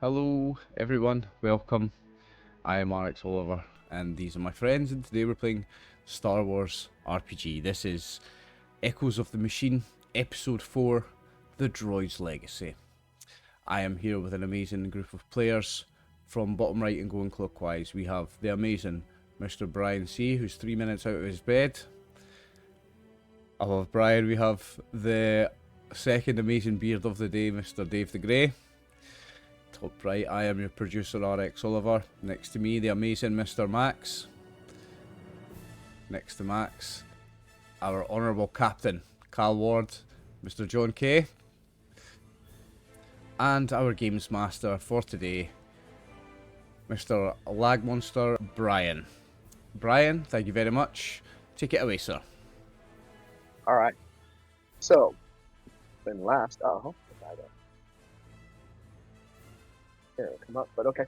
Hello everyone, welcome. I am RxOliver and these are my friends, and today we're playing Star Wars RPG. This is Echoes of the Machine, Episode 4, The Droid's Legacy. I am here with an amazing group of players. From bottom right and going clockwise, we have the amazing Mr. Brian C, who's 3 minutes out of his bed. Above Brian we have the second amazing beard of the day, Mr. Dave the Grey. Top right, I am your producer, RxOliver. Next to me, the amazing Mr. Max. Next to Max, our honourable captain, Cal Ward, Mr. John K. And our games master for today, Mr. Lag Monster, Brian. Brian, thank you very much. Take it away, sir. Alright. So, when last... Here, it'll come up, but okay.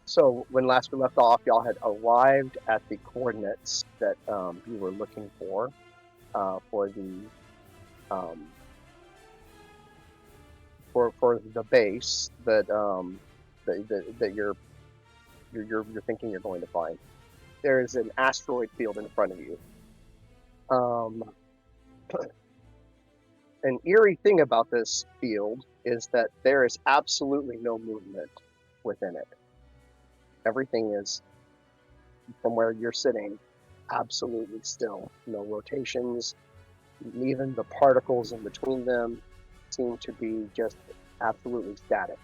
So, when last we left off, y'all had arrived at the coordinates that you were looking for the for the base that that you're thinking you're going to find. There is an asteroid field in front of you. An eerie thing about this field is that there is absolutely no movement within it. Everything is, from where you're sitting, absolutely still. No rotations. Even the particles in between them seem to be just absolutely static.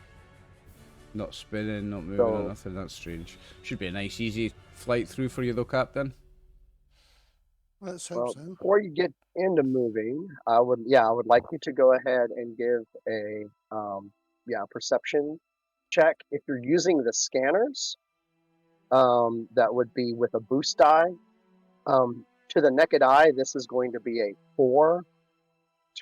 Not spinning, not moving, or nothing. That's strange. Should be a nice, easy flight through for you, though, Captain. Let's hope so. Before you get into moving, I would like you to go ahead and give a perception check. If you're using the scanners, that would be with a boost die. To the naked eye, this is going to be a 4.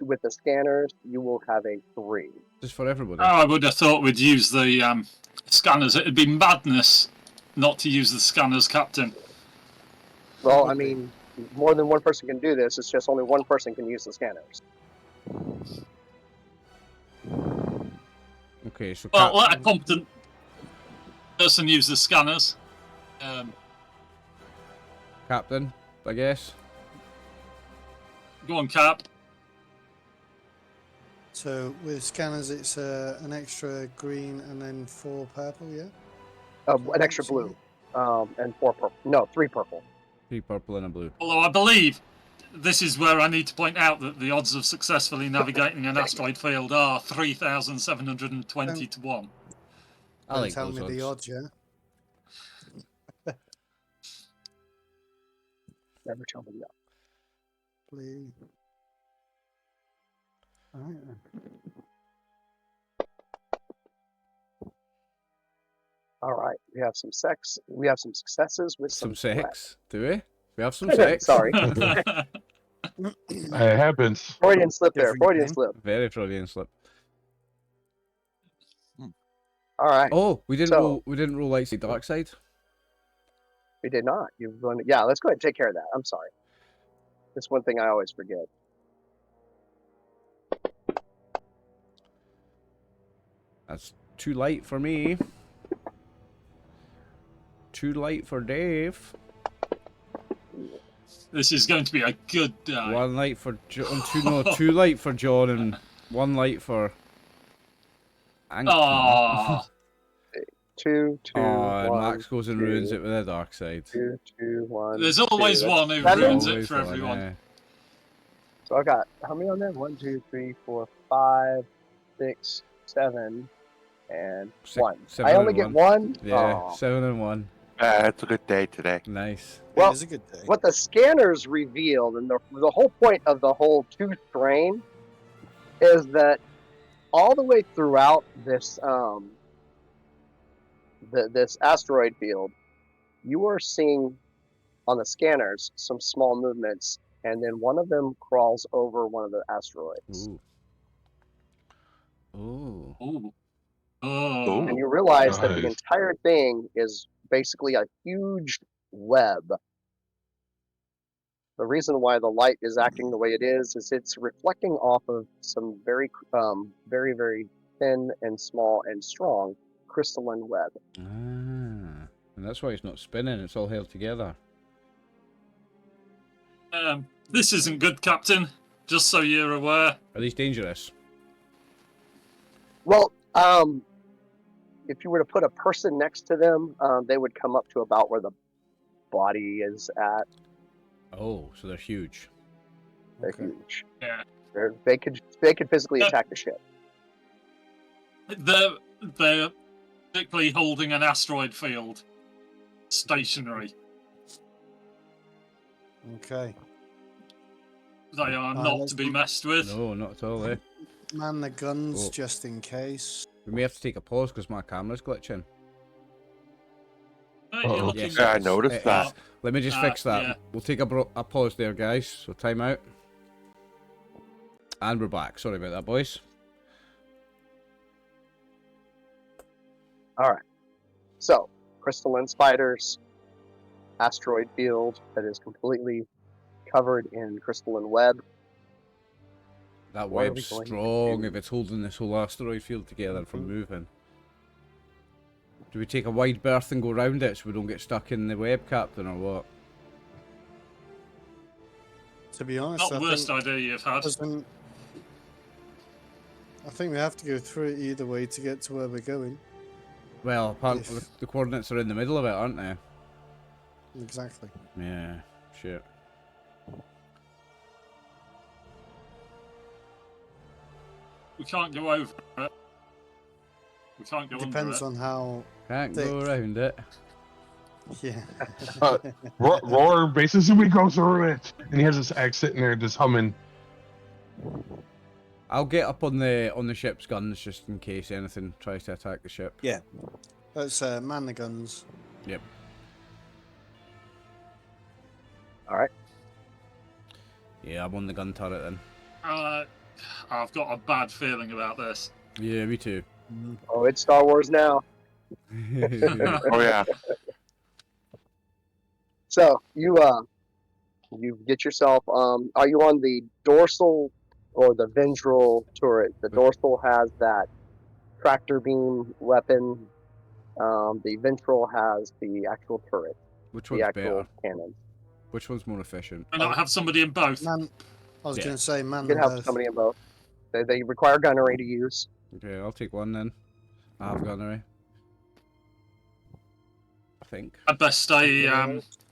With the scanners, you will have a 3. Just for everybody. Oh, I would have thought we'd use the scanners. It'd be madness not to use the scanners, Captain. Well, I mean, more than one person can do this. It's just only one person can use the scanners. Okay, so well, let a competent person use the scanners. Captain, I guess. Go on, Cap. So with scanners, it's an extra green and then 4 purple, yeah? An extra blue, and 4 purple. No, 3 purple. 3 purple and a blue. Although I believe this is where I need to point out that the odds of successfully navigating an asteroid field are 3,720 to 1. I like tell those me odds. the odds, yeah? Never tell me that. Blue. All right then. All right, we have some sex. We have some successes with Some threat. sex, do we? We have some sex. Sorry, It happens. Freudian slip there. Different Freudian game. slip. Very Freudian slip. All right, Oh, we didn't So- roll. We didn't roll light side, dark side. we did not. You're going to, yeah. Let's go ahead and take care of that. I'm sorry. That's one thing I always forget. That's too light for me. Too light for Dave. This is going to be a good day. 1 light for John. Two light for John and 1 light for. Oh, 2, 2, Oh, 1, Max goes and 2, ruins it with the dark side. 2, 2, 1. there's always 2. one who That's ruins seven. it for Always one, everyone. yeah. So I got how many on there? 1, 2, 3, 4, 5, 6, 7, and 1. Seven I only and get one. 1. Yeah, Aw. 7 and 1. It's a good day today. Nice. Well, It is a good day. What the scanners revealed, and the whole point of the whole tooth strain, is that all the way throughout this this asteroid field, you are seeing on the scanners some small movements, and then one of them crawls over one of the asteroids, Ooh. Ooh. Ooh. Oh. and you realize that the Nice. entire thing is basically a huge web. The reason why the light is acting the way it is it's reflecting off of some very, very thin and small and strong crystalline web. Ah, and that's why it's not spinning, it's all held together. This isn't good, Captain. Just so you're aware. Are these dangerous? Well, if you were to put a person next to them, they would come up to about where the body is at. Oh, so they're huge. They're Okay. huge. Yeah. They could physically attack the ship. They're particularly holding an asteroid field. Stationary. Okay. They are Ah, not let's to be not- messed with. No, not at all, eh? Man the guns Oh. just in case. We may have to take a pause because my camera's glitching. Oh, you're Uh-oh. looking Yes, Yeah, I it's- noticed it that. is. Let me just fix that. Yeah. We'll take a pause there, guys. So time out. And we're back. Sorry about that, boys. All right. So, crystalline spiders, asteroid field that is completely covered in crystalline web. That What are web's we going to strong do? if it's holding this whole asteroid field together from Mhm. moving. Do we take a wide berth and go round it so we don't get stuck in the web, Captain, or what? To be honest, Not the worst idea you've had. I think we have to go through it either way to get to where we're going. Well, apparently If- the coordinates are in the middle of it, aren't they? Exactly. Yeah, shit. We can't go over it. We can't go under Depends it. on how. Can't Thick. go around it. Yeah. Roar basically go through it, and he has this axe sitting there just humming. I'll get up on the ship's guns just in case anything tries to attack the ship. Yeah. Let's man the guns. Yep. All right. Yeah, I'm on the gun turret then. I've got a bad feeling about this. Yeah, me too. Oh, it's Star Wars now. Oh yeah. So you get yourself. Are you on the dorsal or the ventral turret? The dorsal has that tractor beam weapon. The ventral has the actual turret, Which the one's actual better? cannon. Which one's more efficient? Why not have somebody in both? Man, I was Yeah. going to say man You can the have both. somebody in both. They require gunnery to use. Okay, I'll take one then. I have gunnery. I think. I'd best stay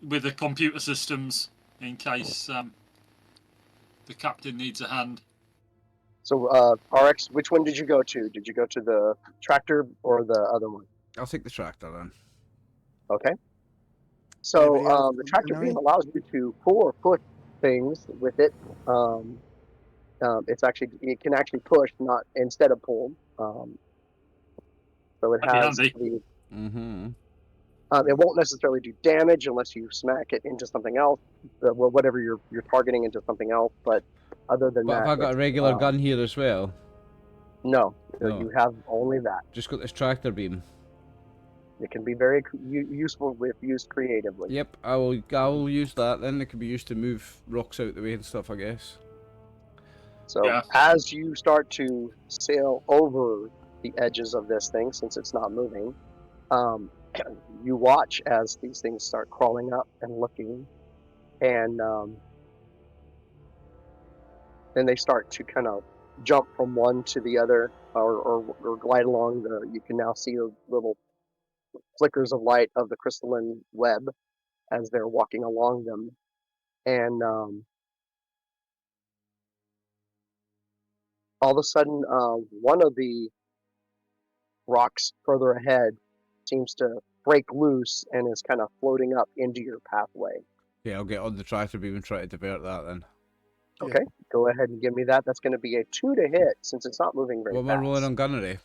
with the computer systems in case the captain needs a hand. So, RX, which one did you go to? Did you go to the tractor or the other one? I'll take the tractor then. Okay. So, Anybody else the want tractor gunnery? beam allows you to pull or push things with it. It can actually push, not instead of pull. So it That'd be has handy. the. Mm-hmm. It won't necessarily do damage unless you smack it into something else, whatever you're targeting into something else. But other than But that, have I got a it's, regular gun here as well? No, No. you have only that. Just got this tractor beam. It can be very useful if used creatively. Yep, I will use that then. It can be used to move rocks out the way and stuff, I guess. So Yeah. as you start to sail over the edges of this thing, since it's not moving, you watch as these things start crawling up and looking, and then they start to kind of jump from one to the other, or glide along the. You can now see the little flickers of light of the crystalline web as they're walking along them, and all of a sudden, one of the rocks further ahead seems to break loose and is kind of floating up into your pathway. Okay, I'll get on the tractor beam and try to divert that then. Yeah. Okay, go ahead and give me that. That's going to be a 2 to hit since it's not moving very What am fast. I rolling on gunnery?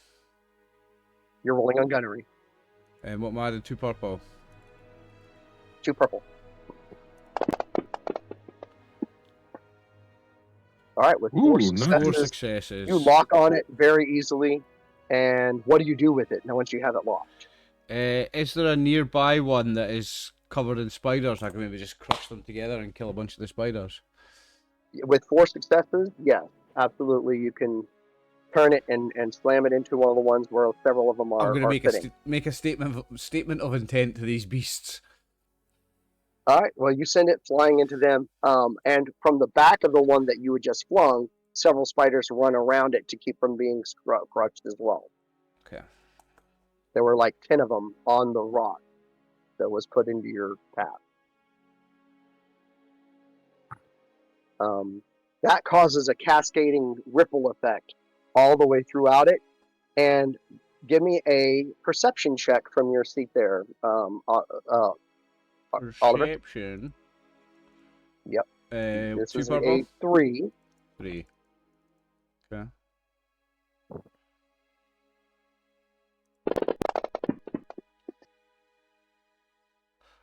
You're rolling on gunnery. And what am I adding? 2 purple. 2 purple. All right, with 4 Ooh, nice. 4 successes, successes. you lock on it very easily. And what do you do with it now once you have it locked? Is there a nearby one that is covered in spiders? I can maybe just crush them together and kill a bunch of the spiders. With 4 successes, yes, absolutely. You can turn it and slam it into one of the ones where several of them I'm are, going to are make fitting. make a statement of intent to these beasts. All right. Well, you send it flying into them, and from the back of the one that you had just flung, several spiders run around it to keep from being crushed as well. Okay. There were like 10 of them on the rock that was put into your path. That causes a cascading ripple effect all the way throughout it. And give me a perception check from your seat there, Oliver. Perception. Yep. This 2 is purple? a 3. 3. Okay.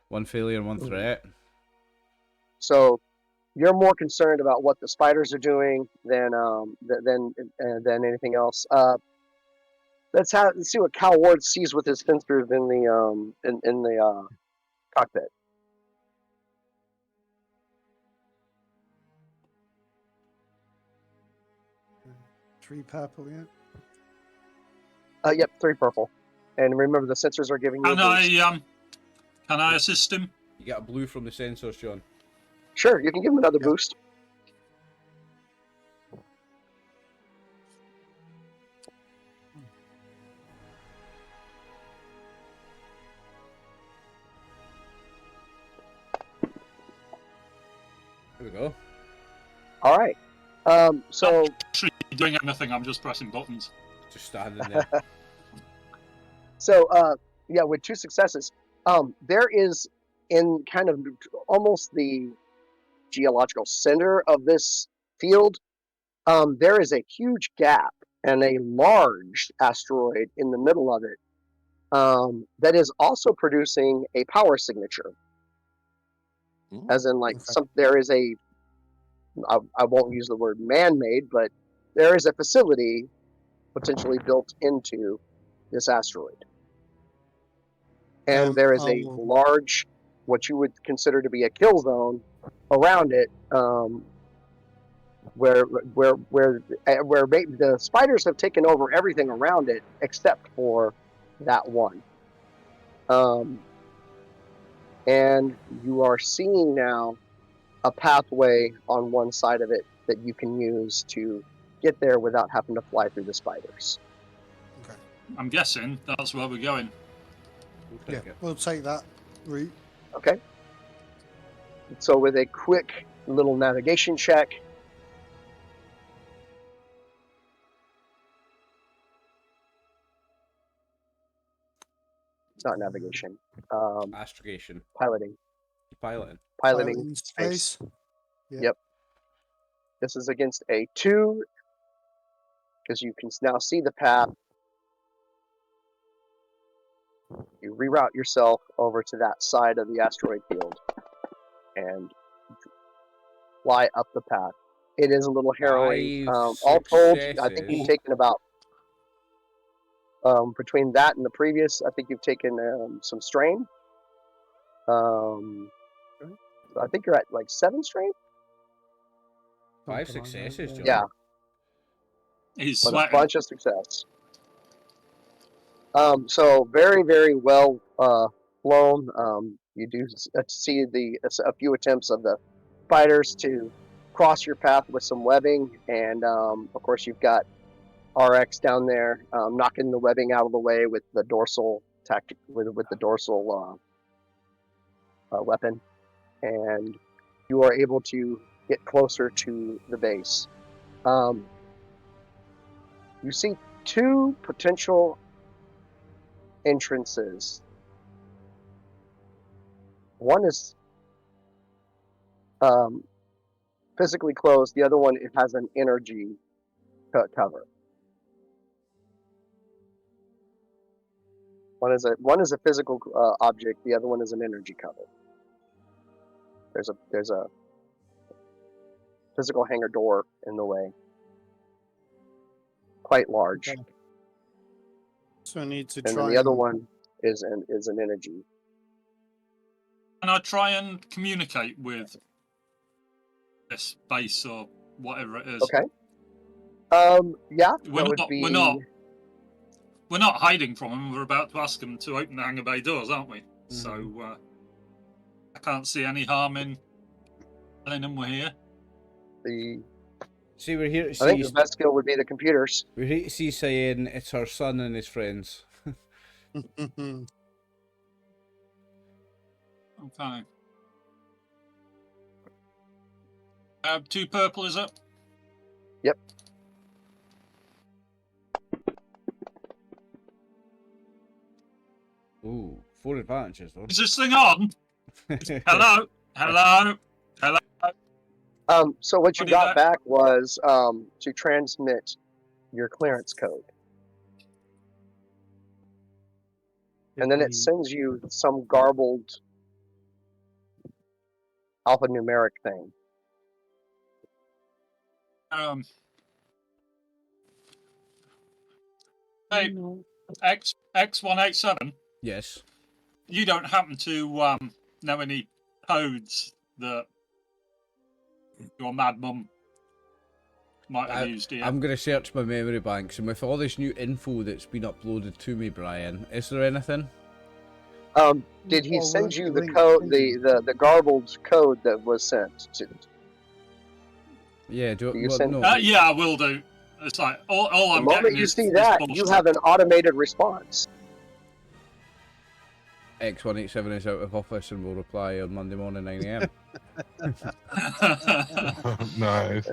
One failure, one threat. So you're more concerned about what the spiders are doing than anything else. Let's see what Cal Ward sees with his sensors in the cockpit. Three purple, yeah. Yep, 3 purple. And remember, the sensors are giving you a boost. Can I assist him? You got a blue from the sensors, John. Sure, you can give him another boost. There we go. All right. So Actually doing anything, I'm just pressing buttons. Just standing there. So, yeah, with 2 successes, there is in kind of almost the geological center of this field, there is a huge gap and a large asteroid in the middle of it that is also producing a power signature. As in, like, there is a, I won't use the word man-made, but there is a facility potentially built into this asteroid. And there is a large, what you would consider to be a kill zone around it, where the spiders have taken over everything around it except for that one. And you are seeing now a pathway on one side of it that you can use to get there without having to fly through the spiders. Okay. I'm guessing that's where we're going. Yeah, we'll take that route. Okay. So with a quick little navigation check, not navigation, Astrogation. piloting. Piloting. Space. Yeah. Yep. This is against a 2, because you can now see the path. You reroute yourself over to that side of the asteroid field and fly up the path. It is a little harrowing. 5 All told, I think successes. you've taken about, between that and the previous, I think you've taken some strain. I think you're at like 7 strain. 5 successes, John. Yeah, He's but a sweating. bunch of success. So very, very well flown. You do see a few attempts of the fighters to cross your path with some webbing, and of course you've got RX down there knocking the webbing out of the way with the dorsal tactic with the dorsal weapon, and you are able to get closer to the base. You see 2 potential entrances. One is physically closed. The other one, it has an energy cover. One is a physical object. The other one is an energy cover. There's a physical hangar door in the way, quite large. Okay. So I need to And try. then the other one is an energy. Can I try and communicate with this base or whatever it is? Okay. Yeah, We're that would not. be. We're not hiding from them. We're about to ask them to open the hangar bay doors, aren't we? So I can't see any harm in telling them we're here. See, we're here to I think see. the best skill would be the computers. We're here to see Cyan. It's her son and his friends. Okay. 2 purple, is it? Yep. Ooh, 4 advantages though. Is this thing on? Hello? Hello? Hello? So what you What do got that- back was to transmit your clearance code. And then it sends you some garbled alphanumeric thing. Hey, X187, Yes. you don't happen to know any codes that your mad mum might have used here? I'm going to search my memory banks, and with all this new info that's been uploaded to me, Brian, is there anything? Did he Well, send you the link code, to- the garbled code that was sent? Yeah, You well, send- no. Yeah, I will do. It's like, all The I'm moment getting you is see is that, you bullshit. have an automated response. X187 is out of office and will reply on Monday morning 9 a.m. Nice.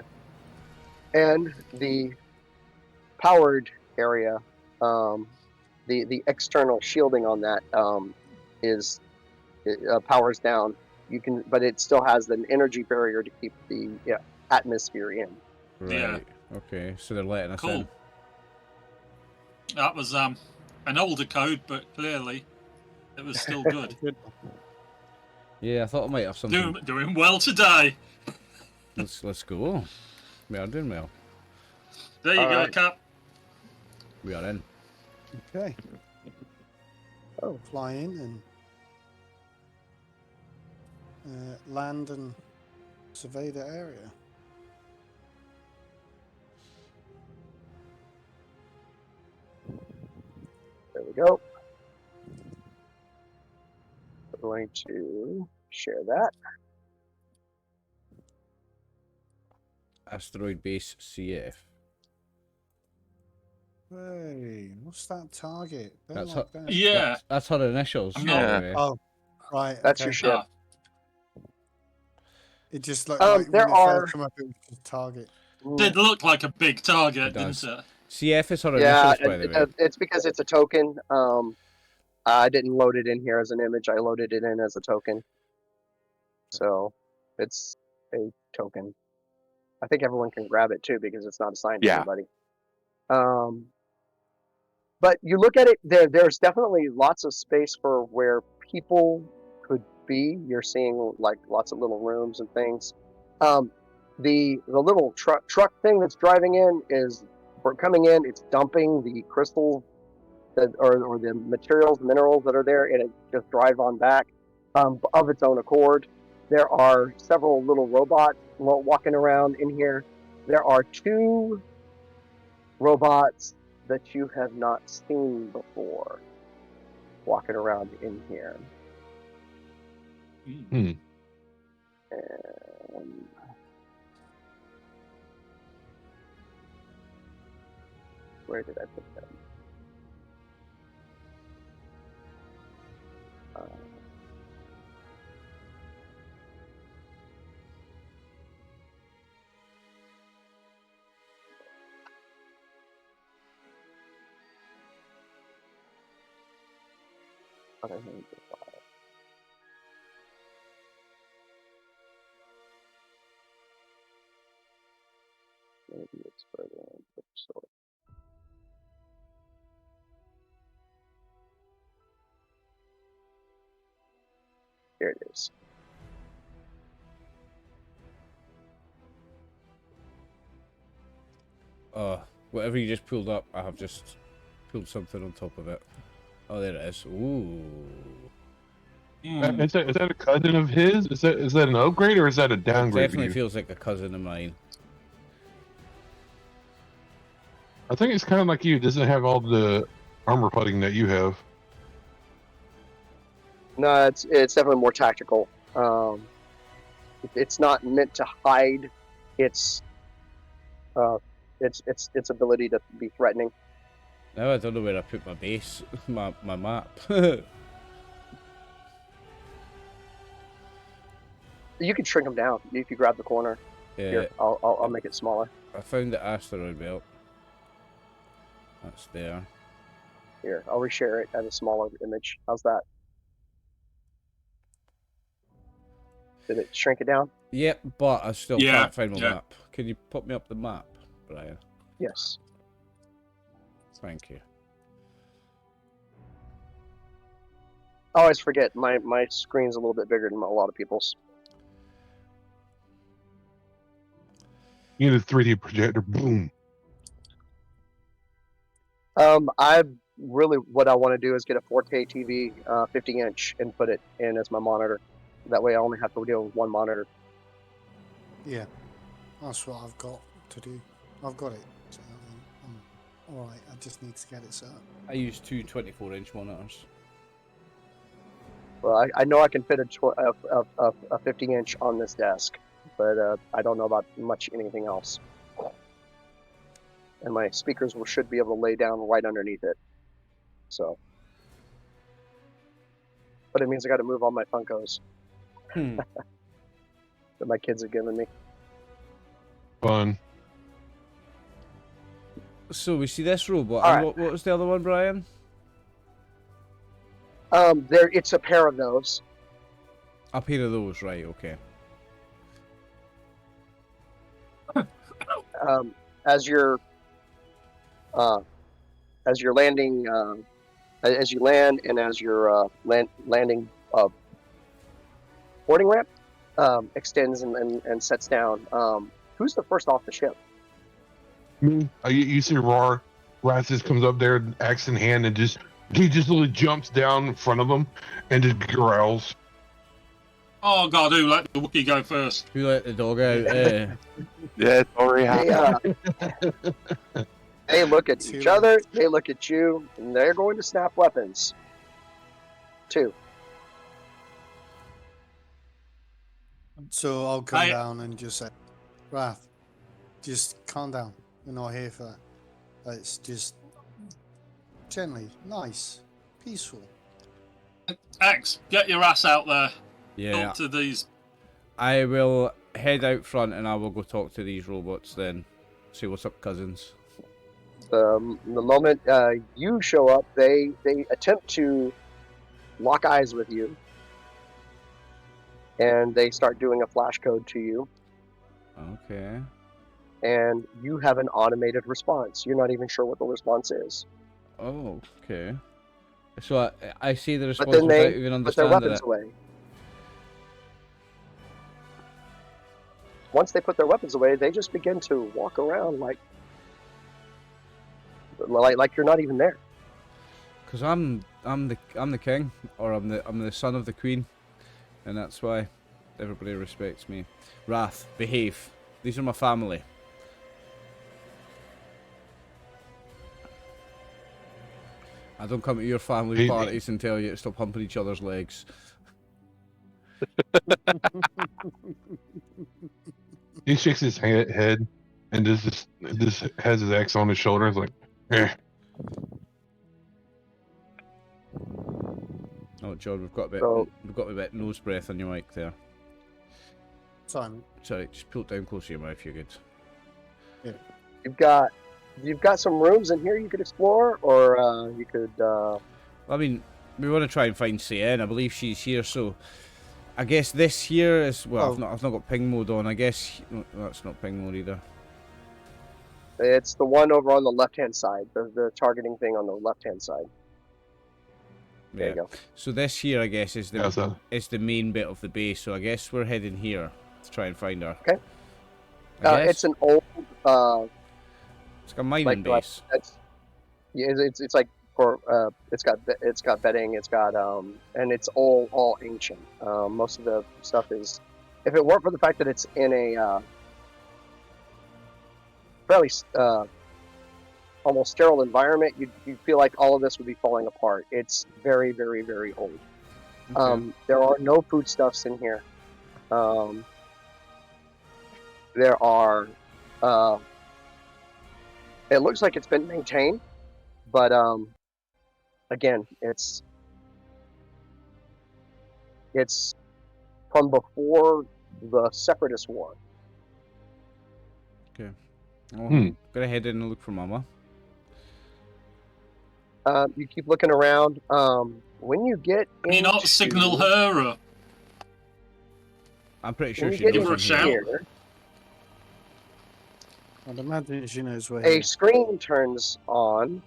And the powered area, the external shielding on that is powers down. You can, but it still has an energy barrier to keep the atmosphere in. Right. Yeah. Okay, so they're letting us Cool. in. That was an older code, but clearly it was still good. Yeah, I thought I might have something. Doing well today. Let's go. We are doing well. There you All go, right. Cap. We are in. Okay. Oh. Fly in and land and survey the area. There we go. I'm going to share that. Asteroid base CF. Hey, what's that target? Don't That's like that. Yeah. That's her initials. I'm by not- the way. Oh, right. That's okay. your ship. It just looked Um, like there when it are- first come up, it was just target. Did look like a big target, It does. didn't it? CF is her Yeah, initials, by the way. it's because it's a token. I didn't load it in here as an image. I loaded it in as a token. So it's a token. I think everyone can grab it too because it's not assigned to Yeah. anybody. But you look at it, there's definitely lots of space for where people could be. You're seeing like lots of little rooms and things. The little truck thing that's driving in is for coming in. It's dumping the crystals that or the minerals that are there, and it just drives on back of its own accord. There are several little robots walking around in here. There are 2 robots that you have not seen before walking around in here. Hmm. And where did I put them? Other than the file. Maybe it's further in the source. Here it is. Whatever you just pulled up, I have just pulled something on top of it. Oh, there it is. Ooh. Is that a cousin of his? Is that an upgrade or is that a downgrade? Definitely feels like a cousin of mine. I think it's kind of like you. It doesn't have all the armor plating that you have. No, it's definitely more tactical. It's not meant to hide its ability to be threatening. Now I don't know where I put my base, my map. You can shrink them down if you grab the corner. Yeah, Here, I'll make it smaller. I found the asteroid belt. That's there. Here, I'll reshare it as a smaller image. How's that? Did it shrink it down? Yep, but I still Yeah, can't find my yeah. map. Can you put me up the map, Brian? Yes. Thank you. I always forget my screen's a little bit bigger than a lot of people's. You need a 3D projector. Boom. I really what I want to do is get a 4K TV, 50-inch, and put it in as my monitor. That way, I only have to deal with one monitor. Yeah, that's what I've got to do. I've got it. So I'm all right. I just need to get it set up. I use two 24-inch monitors. Well, I know I can fit a 50-inch on this desk, but I don't know about much anything else. And my speakers should be able to lay down right underneath it. So, but it means I got to move all my Funkos that my kids have given me. Fun. So we see this robot. All And right. what was the other one, Brian? It's a pair of those. A pair of those, right? Okay. As you're landing, as you land, and as your landing boarding ramp extends and sets down. Who's the first off the ship? Me. You see Roar. Raz just comes up there, axe in hand, and he just literally jumps down in front of him and just growls. Oh God, who let the Wookiee go first? Who let the dog out? Yeah, it's already happened. They look at Too each late. other. They look at you, and they're going to snap weapons. Too. So I'll come I- down and just say, Wrath, just calm down. We're not here for that. Let's just gently, nice, peaceful. X, get your ass out there. Yeah. Talk to these. I will head out front and I will go talk to these robots then. See what's up, cousins. The moment you show up, they attempt to lock eyes with you, and they start doing a flash code to you, Okay. and you have an automated response. You're not even sure what the response is. Oh, okay. So I see the But response then without they even put their understanding weapons it. away. Once they put their weapons away, they just begin to walk around like you're not even there. Cause I'm the king, or I'm the son of the queen, and that's why everybody respects me. Wrath, behave. These are my family. I don't come to your family He- parties and tell you to stop humping each other's legs. He shakes his head and just has his axe on his shoulder. It's like, eh. Oh, John, we've got So- a bit nose breath on your mic there. Simon, Sorry, just pull it down close to your mouth. You're good. You've got some rooms in here you could explore, or you could. I mean, we want to try and find Cyan. I believe she's here, so I guess this here is well. Oh. I've not got ping mode on. I guess no, that's not ping mode either. It's the one over on the left-hand side, the targeting thing on the left-hand side. There Yeah. you go. So this here, I guess, is Yeah, so- the main bit of the base. So I guess we're heading here to try and find her. Okay. I guess It's an old. it's like a mining like- base. That's. Yeah, it's like for. It's got bedding. It's got and it's all ancient. Most of the stuff is. If it weren't for the fact that it's in a fairly almost sterile environment, you feel like all of this would be falling apart. It's very, very, very old. Okay. There are no foodstuffs in here. There are. It looks like it's been maintained, but again, it's from before the Separatist War. Okay. Well, Hmm. gotta head in and look for Mama. You keep looking around. When you get Can you not into- signal her? Or... I'm pretty when sure you she get knows Give her I'm a here. shout. here, I'd imagine she knows we're a here. screen turns on,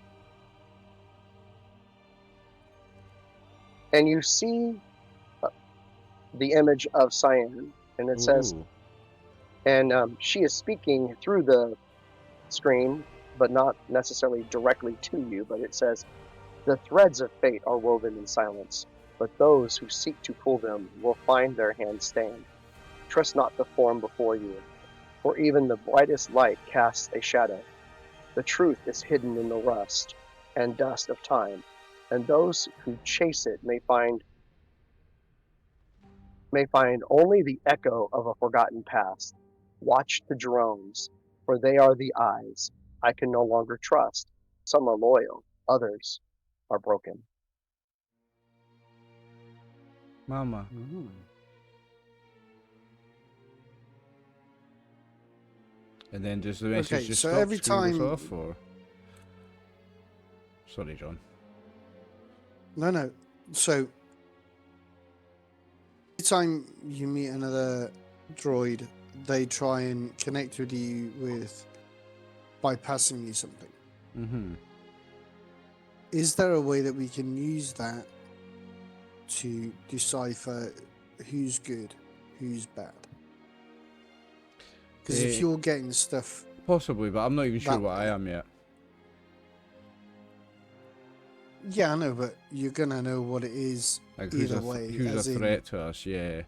and you see the image of Cyan, and it says, Ooh. and she is speaking through the screen, but not necessarily directly to you, but it says, "The threads of fate are woven in silence, but those who seek to pull them will find their hands stand. Trust not the form before you, for even the brightest light casts a shadow. The truth is hidden in the rust and dust of time, and those who chase it may find only the echo of a forgotten past. Watch the drones, for they are the eyes I can no longer trust. Some are loyal, others are broken." Mama. Mm. And then does the message Okay, just so stop, every screen goes time- off, or? Sorry, John. No. So, every time you meet another droid, they try and connect with you by passing you something. Mm-hmm. Is there a way that we can use that to decipher who's good, who's bad? Because if you're getting stuff, Possibly, but I'm not even sure That what I way. am yet. yeah, I know, but you're gonna know what it is Like either way. who's as a in- threat to us? Yeah.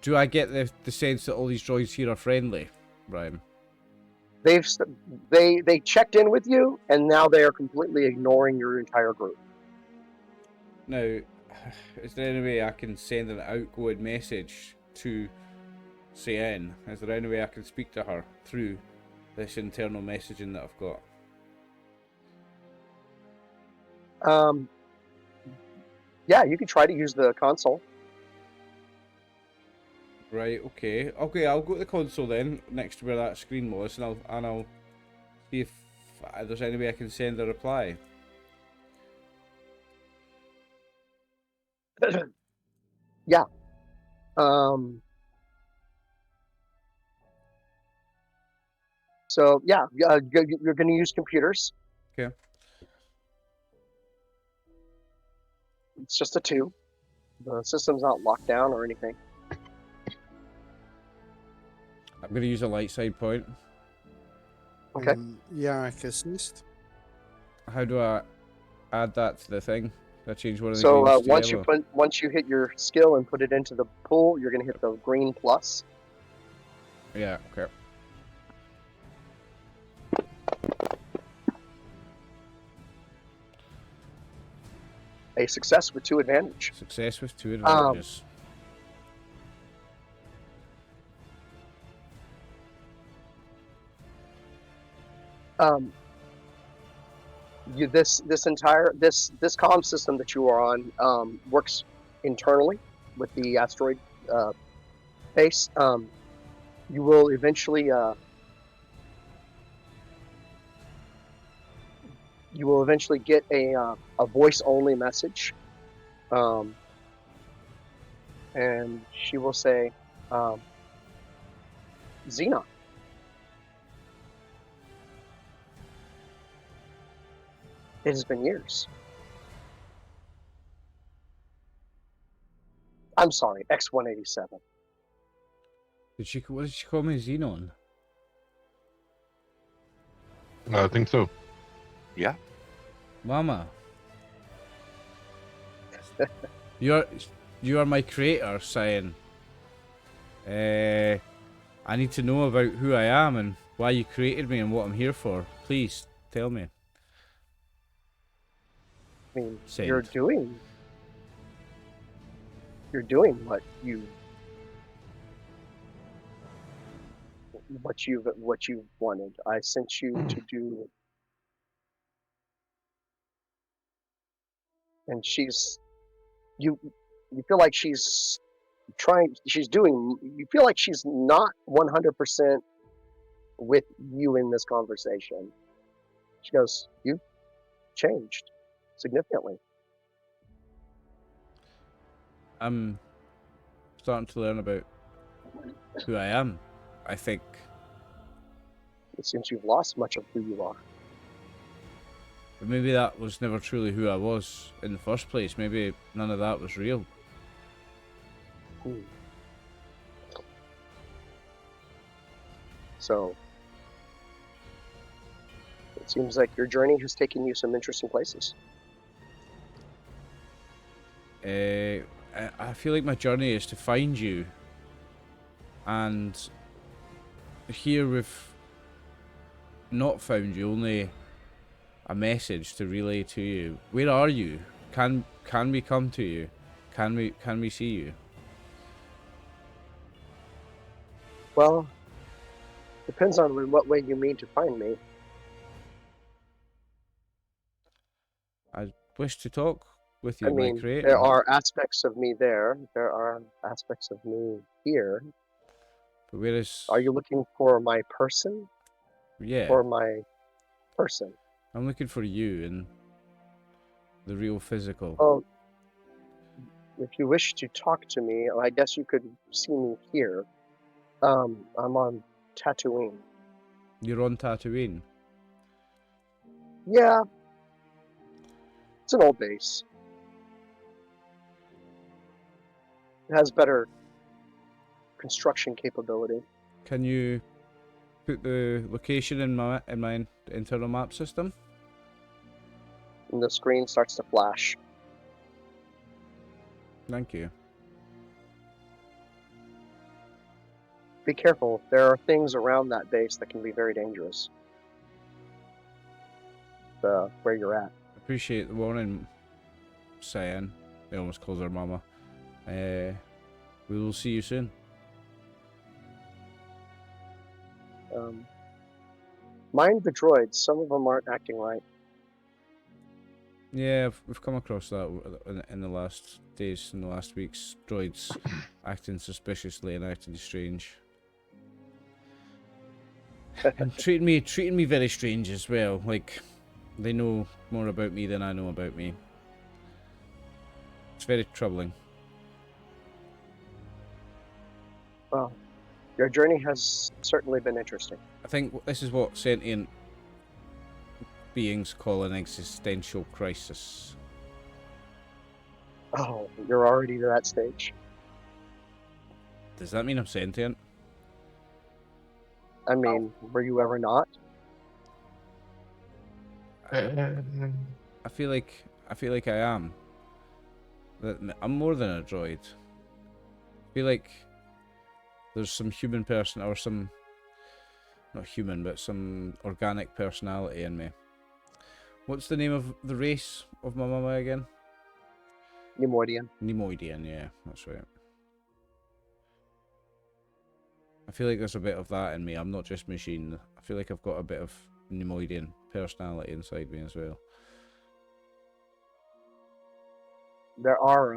Do I get the sense that all these droids here are friendly, Brian? They checked in with you, and now they are completely ignoring your entire group. Now, is there any way I can send an outgoing message to Cyan? Is there any way I can speak to her through this internal messaging that I've got? Yeah, you could try to use the console. Right. Okay. Okay. I'll go to the console then, next to where that screen was, and I'll see if there's any way I can send a reply. Yeah. So yeah, you're going to use computers. Okay. It's just a 2. The system's not locked down or anything. I'm going to use a light side point. Okay. Yeah, I can assist. How do I add that to the thing? Do I change one of the So greens to yellow? once you hit your skill and put it into the pool, you're going to hit the green plus. Yeah. Okay. A success with 2 advantage. Success with 2 advantages. This comm system that you are on works internally with the asteroid base. You will eventually get a voice only message, and she will say, "Xenon, it has been years. I'm sorry, X-187. What did she call me? Xenon? I think so. Yeah. Mama. You are my creator, Cyan. I need to know about who I am and why you created me and what I'm here for. Please Tell me. I mean, Send. you're doing what you've wanted. I sent you to do, and you feel like she's doing. You feel like she's not 100% with you in this conversation. She goes, "You've changed significantly." I'm starting to learn about who I am. I think It seems you've lost much of who you are. but maybe that was never truly who I was in the first place. Maybe none of that was real. So it seems like your journey has taken you some interesting places. I feel like my journey is to find you, and here we've not found you, only a message to relay to you. Where are you? Can we come to you? Can we see you? Well, depends on in what way you mean to find me. I wish to talk with you, I mean, my creator. there are aspects of me there. There are aspects of me here. But where is? Are you looking for my person Yeah, or my person? I'm looking for you and the real physical. Oh, if you wish to talk to me, I guess you could see me here. I'm on Tatooine. You're on Tatooine. Yeah, it's an old base. It has better construction capability. Can you put the location in my internal map system? And the screen starts to flash. Thank you. Be careful. There are things around that base that can be very dangerous. Where you're at. Appreciate the warning, Cyan. They almost calls her mama. We will see you soon. Mind the droids. Some of them aren't acting right. Yeah, we've come across that in the last days, in the last weeks. Droids acting suspiciously and acting strange. And treating me very strange as well. Like, they know more about me than I know about me. It's very troubling. Well, your journey has certainly been interesting. I think this is what sentient beings call an existential crisis. Oh, you're already to that stage. Does that mean I'm sentient? I mean, were you ever not? I feel like I am. That I'm more than a droid. I feel like there's some human person, or some, not human, but some organic personality in me. What's the name of the race of my mama again? Nemoian. Nemoian, yeah, that's right. I feel like there's a bit of that in me. I'm not just machine. I feel like I've got a bit of Nemoian personality inside me as well. There are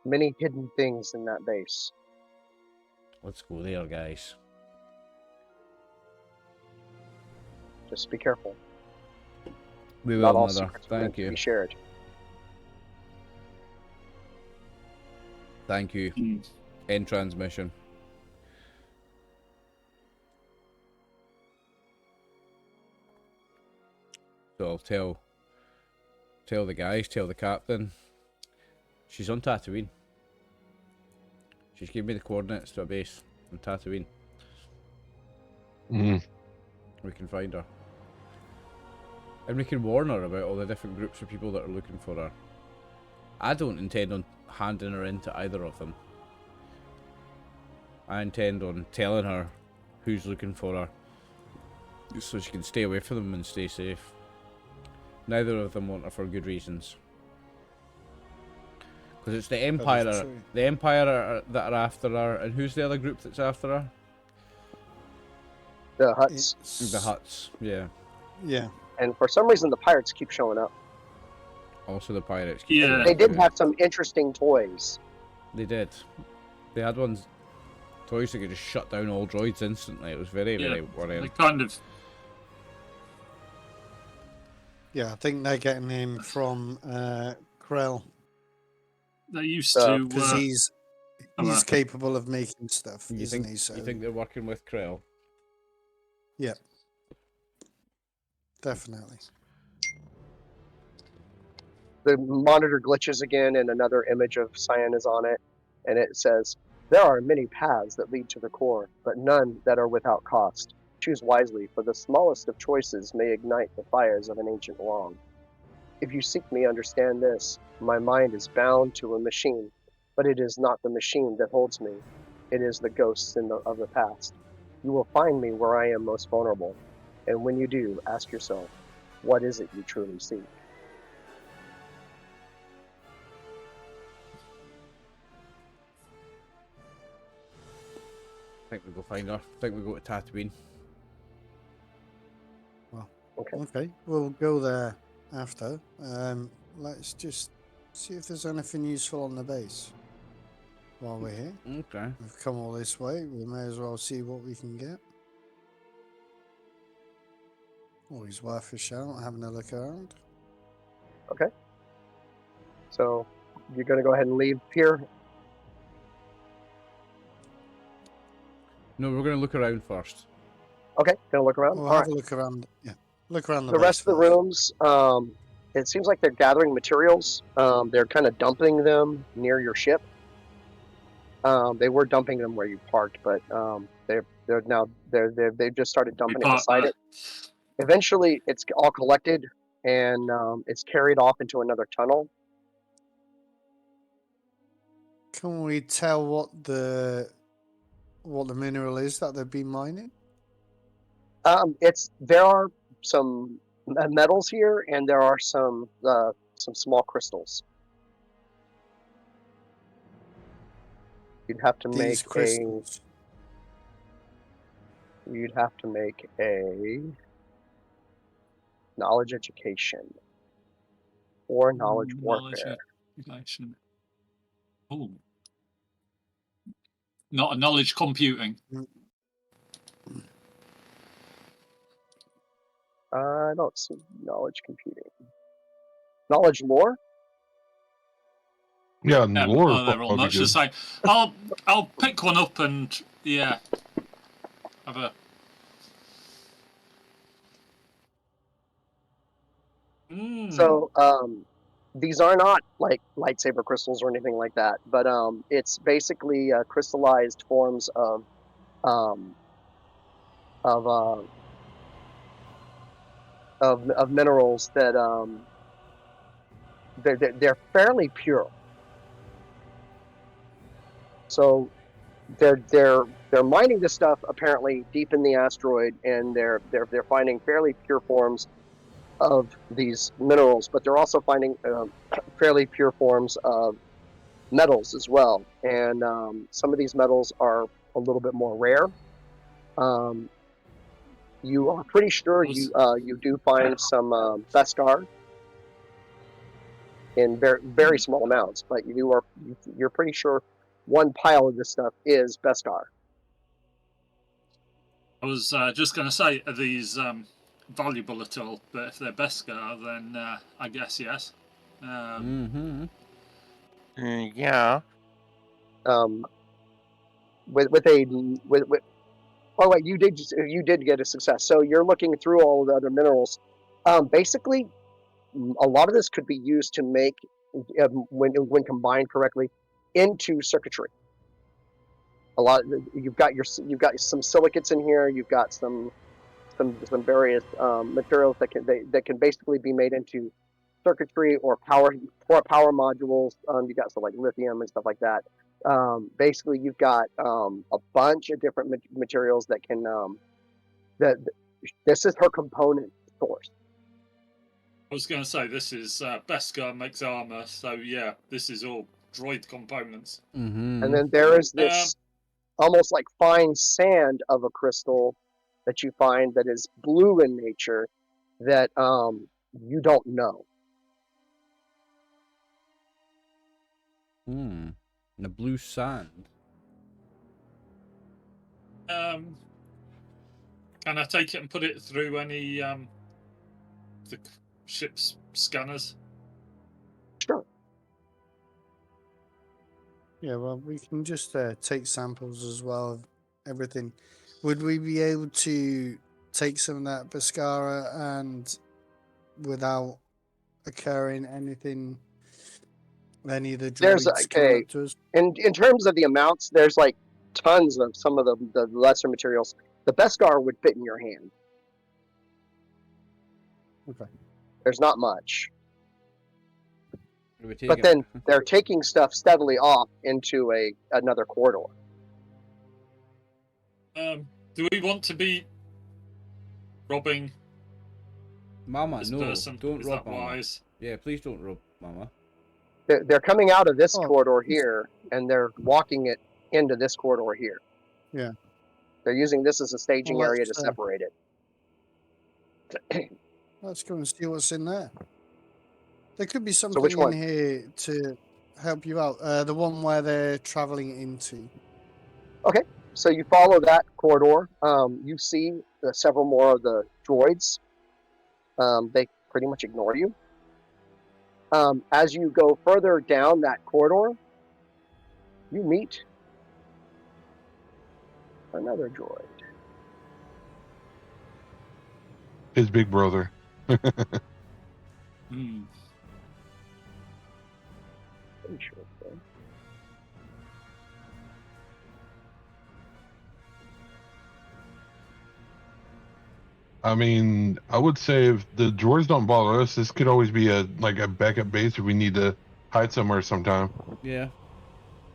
many hidden things in that base. Let's go there, guys. Just be careful. We Not will, all Mother. secrets are meant Thank to you. be shared. Thank you. End transmission. So I'll tell the guys, tell the captain. She's on Tatooine. She's gave me the coordinates to a base on Tatooine. Mm. We can find her. And we can warn her about all the different groups of people that are looking for her. I don't intend on handing her into either of them. I intend on telling her who's looking for her, so she can stay away from them and stay safe. Neither of them want her for good reasons. Because it's the Empire, true. the Empire that are after her, and who's the other group that's after her? The Hutts. The Hutts, yeah. Yeah. And for some reason, the pirates keep showing up. Also the pirates. Yeah. They did have some interesting toys. They did. They had toys that could just shut down all droids instantly. It was very, very They worrying. kind of. Yeah, I think they're getting him from Krell They used So- to. because he's right. capable of making stuff, You isn't think, he? So you think they're working with Krell? yeah, definitely. The monitor glitches again, and another image of Cyan is on it, and it says, "There are many paths that lead to the core, but none that are without cost. Choose wisely, for the smallest of choices may ignite the fires of an ancient wrong. If you seek me, understand this. My mind is bound to a machine, but it is not the machine that holds me. It is the ghosts of the past. You will find me where I am most vulnerable, and when you do, ask yourself, what is it you truly seek?" I think we go find her. I think we go to Tatooine. Okay. Okay, we'll go there after. Let's just see if there's anything useful on the base while we're here. Okay. We've come all this way. We may as well see what we can get. Always worth a shout, having a look around. So you're going to go ahead and leave here. No, we're going to look around first. Okay, gonna look around. We'll All have right. a look around. Yeah, look around The base rest of the first. rooms, it seems like they're gathering materials. They're kind of dumping them near your ship. They were dumping them where you parked, but they've just started We dumping it parked beside there. it. Eventually, it's all collected and it's carried off into another tunnel. Can we tell what the mineral is that they've been mining? There are some metals here, and there are some small crystals. You'd have to These make crystals. You'd have to make a knowledge education or knowledge warfare. Education. Oh. Not a knowledge computing. I don't see knowledge computing. Knowledge lore? Yeah, Yeah, lore oh, they're all probably much the good. same. I'll pick one up and yeah, have a. So these are not like lightsaber crystals or anything like that, but it's basically crystallized forms of um, of, uh, of minerals that they're fairly pure. So they're mining this stuff apparently deep in the asteroid, and they're finding fairly pure forms of these minerals, but they're also finding fairly pure forms of metals as well. And some of these metals are a little bit more rare. You are pretty sure you do find some Beskar in very small amounts, but you're pretty sure one pile of this stuff is Beskar. I was just going to say, are these valuable at all? But if they're Beskar, then I guess yes. Yeah. With oh wait, you did get a success. So you're looking through all the other minerals. Basically, a lot of this could be used to make, when combined correctly, into circuitry. You've got some silicates in here. You've got some various materials that can basically be made into circuitry or power modules. You got some like lithium and stuff like that. Basically, you've got a bunch of different materials that can that This is her component source. I was going to say, this is Beskar makes armor, so yeah, this is all droid components. Mm-hmm. And then there is this almost like fine sand of a crystal that you find that is blue in nature that you don't know. The blue sand. Can I take it and put it through any the ship's scanners? Sure. Yeah, well, we can just take samples as well of everything. Would we be able to take some of that Beskara and without occurring anything, any of the There's droids coming up to us? in terms of the amounts, there's like tons of some of the lesser materials. The Beskar would fit in your hand. Okay. There's not much. Are we But taking then they're taking stuff steadily off into another corridor. Do we want to be robbing Mama, this no, person? don't Is rob that Mama. wise? Yeah, please don't rob Mama. They're coming out of this Oh, corridor here, and they're walking it into this corridor here. Yeah. They're using this as a staging Well, area to let's, separate it. let's go and see what's in there. There could be which something in one? here to help you out. The one where they're traveling into. Okay, so you follow that corridor. You see several more of the droids. They pretty much ignore you. As you go further down that corridor, you meet another droid. His big brother. Hmm. Pretty sure. So. I mean, I would say if the droids don't bother us, this could always be a backup base if we need to hide somewhere sometime. Yeah.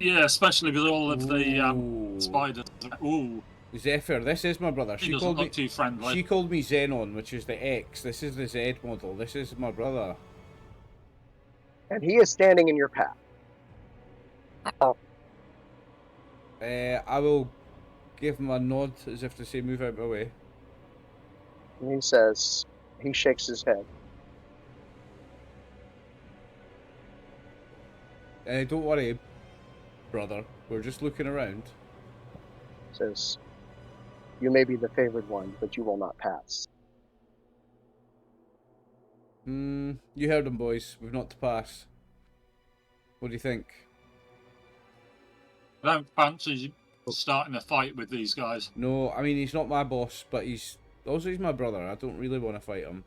Yeah, especially with all of the Ooh. spiders. Ooh, Zephyr, this is my brother. he doesn't look too friendly. She called me Xenon, which is the X. This is the Z model. This is my brother. And he is standing in your path. I will give him a nod as if to say, move out my way. And he says, he shakes his head. Don't worry, brother. We're just looking around. Says, you may be the favored one, but you will not pass. You heard him, boys. We've not to pass. What do you think? I don't fancy starting a fight with these guys. No, I mean, he's not my boss, but he's my brother. I don't really want to fight him.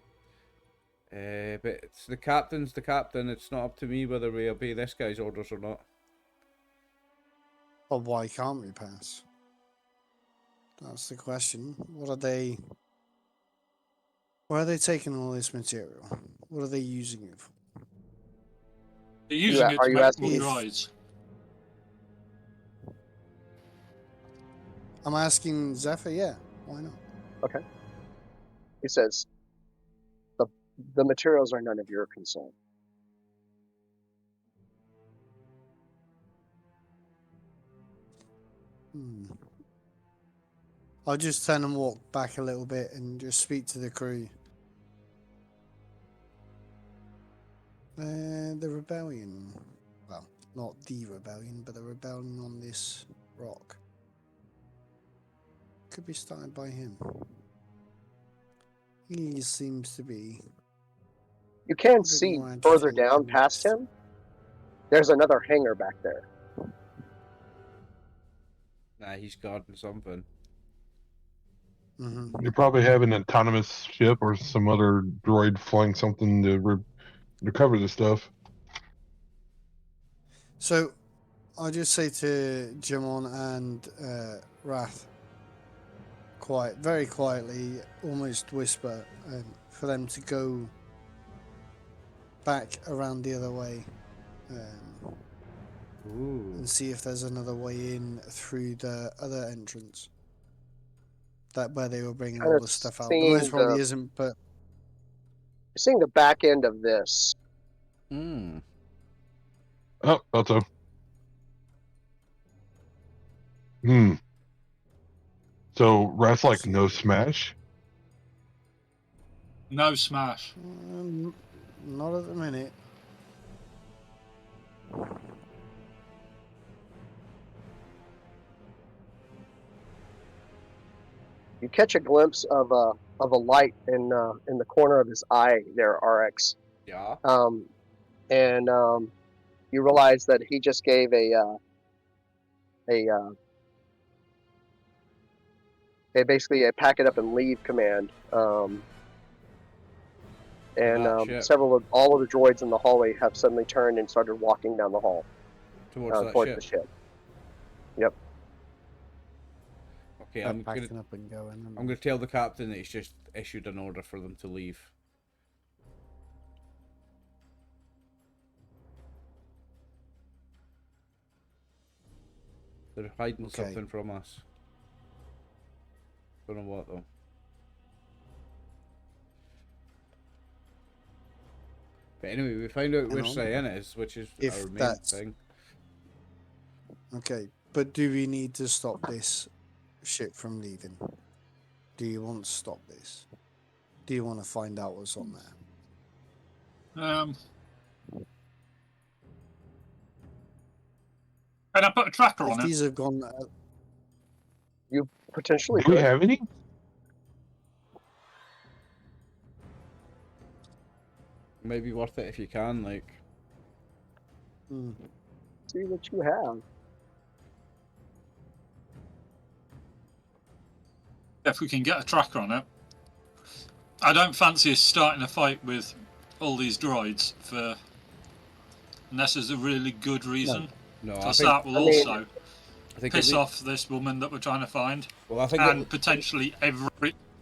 But it's the captain's the captain. It's not up to me whether we obey this guy's orders or not. Well, why can't we pass? That's the question. Why are they taking all this material? What are they using it for? They're using it are to you make asking more if- droids. I'm asking Zephyr, yeah. Why not? Okay. He says, the materials are none of your concern. I'll just turn and walk back a little bit and just speak to the crew. The rebellion. Well, not the rebellion, but the rebellion on this rock. Could be started by him. He seems to be... You can bit see more further agitated down than past just- him, there's another hangar back there. Nah, he's guarding something. Mm-hmm. You probably have an autonomous ship or some other droid flying something to recover the stuff. So, I'll just say to Jimon and Wrath, very quietly, almost whisper, for them to go back around the other way Ooh. and see if there's another way in through the other entrance. that where they were bringing Kind all of the stuff out. The seeing most probably the- isn't, but Seeing the back end of this. Hmm. Oh, thought so. Hmm. So Wrath's like no smash. No smash. not at the minute. You catch a glimpse of a light in the corner of his eye there, RX. Yeah. And you realize that he just gave a basically a pack it up and leave command. And That ship. all of the droids in the hallway have suddenly turned and started walking down the hall Towards that towards ship. the ship. Yep. Okay, They're I'm packing gonna up and going. I'm gonna tell the captain that he's just issued an order for them to leave. They're hiding Okay. something from us. Don't know what though. But anyway, we found out where Hang on. Cyan is, which is If our main that's- thing. Okay, but do we need to stop this ship from leaving? Do you want to stop this? Do you want to find out what's on there? Can I put a tracker If on it? these have gone, Potentially. Do we could. have any? Maybe worth it if you can, like. See what you have. If we can get a tracker on it. I don't fancy us starting a fight with all these droids for unless there's a really good reason. No, I Because think, that will I mean, also I think piss at lea- off this woman that we're trying to find. Well, I think And potentially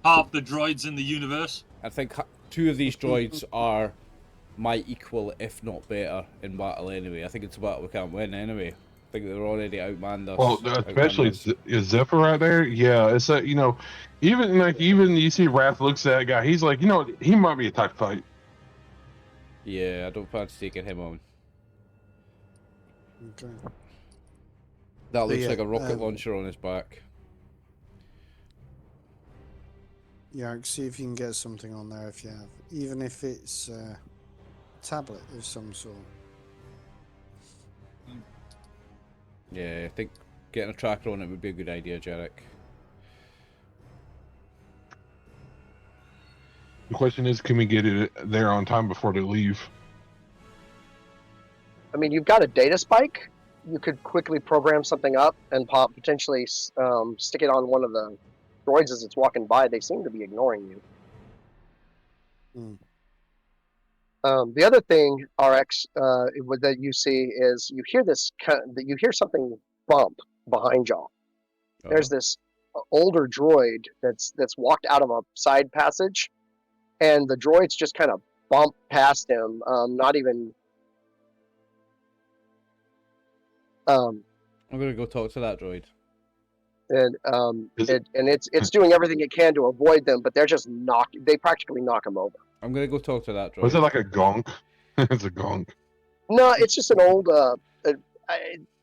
half the droids in the universe. I think two of these droids are my equal, if not better, in battle. Anyway, I think it's a battle we can't win. Anyway, I think they're already outmanned us. Well, especially outgunned us. is Zephyr right there? Yeah, it's a even you see Wrath looks at that guy. He's like, he might be a type fight. Yeah, I don't fancy taking him on. okay. That looks yeah, like a rocket launcher on his back. Yeah, see if you can get something on there if you have, even if it's a tablet of some sort. Yeah, I think getting a tracker on it would be a good idea, Jarek. The question is, can we get it there on time before they leave? I mean, you've got a data spike. You could quickly program something up and potentially stick it on one of the droids as it's walking by. They seem to be ignoring you. The other thing, RX, that you see is you hear you hear something bump behind y'all. There's this older droid that's walked out of a side passage, and the droids just kind of bump past him, not even. I'm gonna go talk to that droid. And Is it- it's doing everything it can to avoid them, but they practically knock him over. I'm gonna go talk to that droid. Was it like a gonk? It's a gonk. No, it's just an old.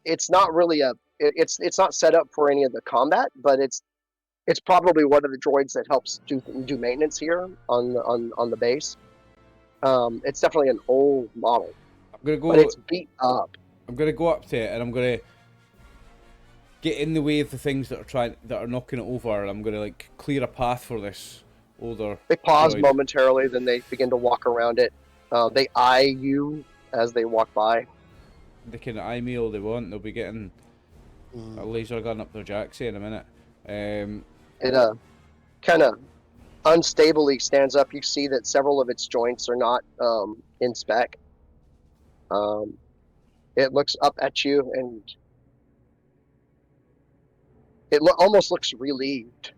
It's not really it's not set up for any of the combat, but it's probably one of the droids that helps do maintenance here on the base. It's definitely an old model, I'm gonna go. but it's beat up. I'm gonna go up to it and I'm gonna get in the way of the things that are knocking it over. And I'm gonna like clear a path for this older. They pause droid. momentarily, then they begin to walk around it. They eye you as they walk by. They can eye me all they want. They'll be getting a laser gun up their jacksie in a minute. It kind of unstably stands up. You see that several of its joints are not in spec. It looks up at you and it almost looks relieved.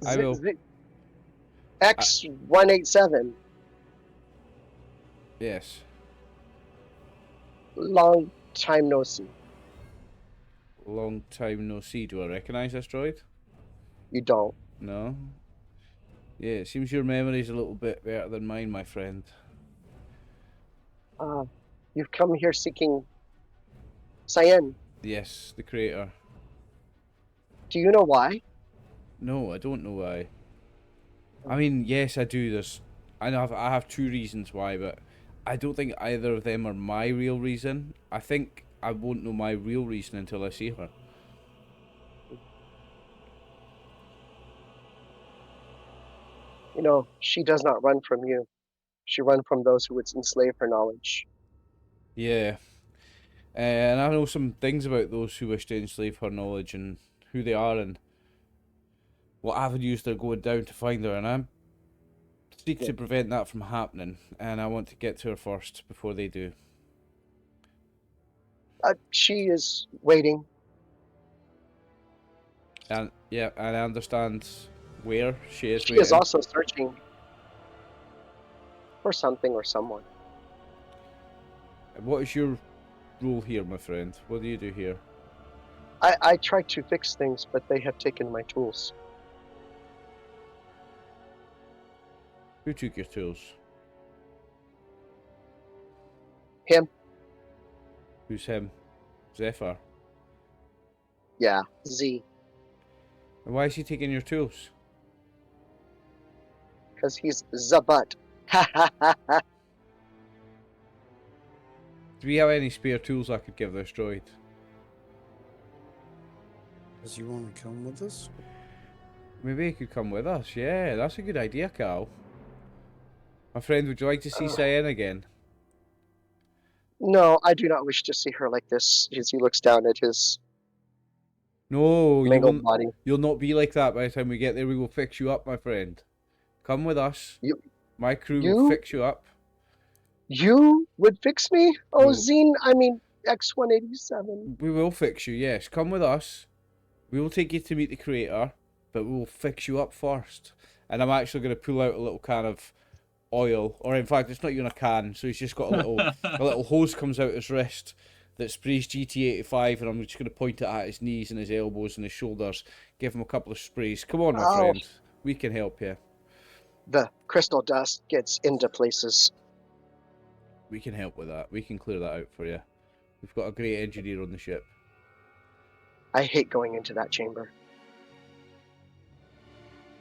I will. X187. Yes. Long time no see. Long time no see. Do I recognise this droid? You don't. No? Yeah, it seems your memory's a little bit better than mine, my friend. You've come here seeking Cyan. Yes, the creator. Do you know why? No, I don't know why. I mean, yes, I do. I have two reasons why, but I don't think either of them are my real reason. I think I won't know my real reason until I see her. You know, she does not run from you. She runs from those who would enslave her knowledge. Yeah. And I know some things about those who wish to enslave her knowledge and who they are and what avenues they're going down to find her, and I'm seeking to prevent that from happening, and I want to get to her first before they do. She is waiting. And yeah, and I understand where she is She waiting. is also searching for something or someone. What is your role here, my friend? What do you do here? I tried to fix things, but they have taken my tools. Who took your tools? Him? Who's him? Zephyr. Yeah, Z. And why is he taking your tools? Because he's Zabat. Ha ha ha ha. Do we have any spare tools I could give this droid? Does you want to come with us? Maybe he could come with us. Yeah, that's a good idea, Carl. My friend, would you like to see Cyan again? No, I do not wish to see her like this. As he looks down at his No, mangled body. you'll not be like that by the time we get there. We will fix you up, my friend. Come with us. My crew will fix you up. You would fix me? Oh, No. Zine, I mean, X187. We will fix you, yes. Come with us. We will take you to meet the creator, but we will fix you up first. And I'm actually going to pull out a little can of oil, or in fact, it's not even a can, so he's just got a little hose comes out his wrist that sprays GT85, and I'm just going to point it at his knees and his elbows and his shoulders, give him a couple of sprays. Come on, my friend. We can help you. The crystal dust gets into places. We can help with that. We can clear that out for you. We've got a great engineer on the ship. I hate going into that chamber.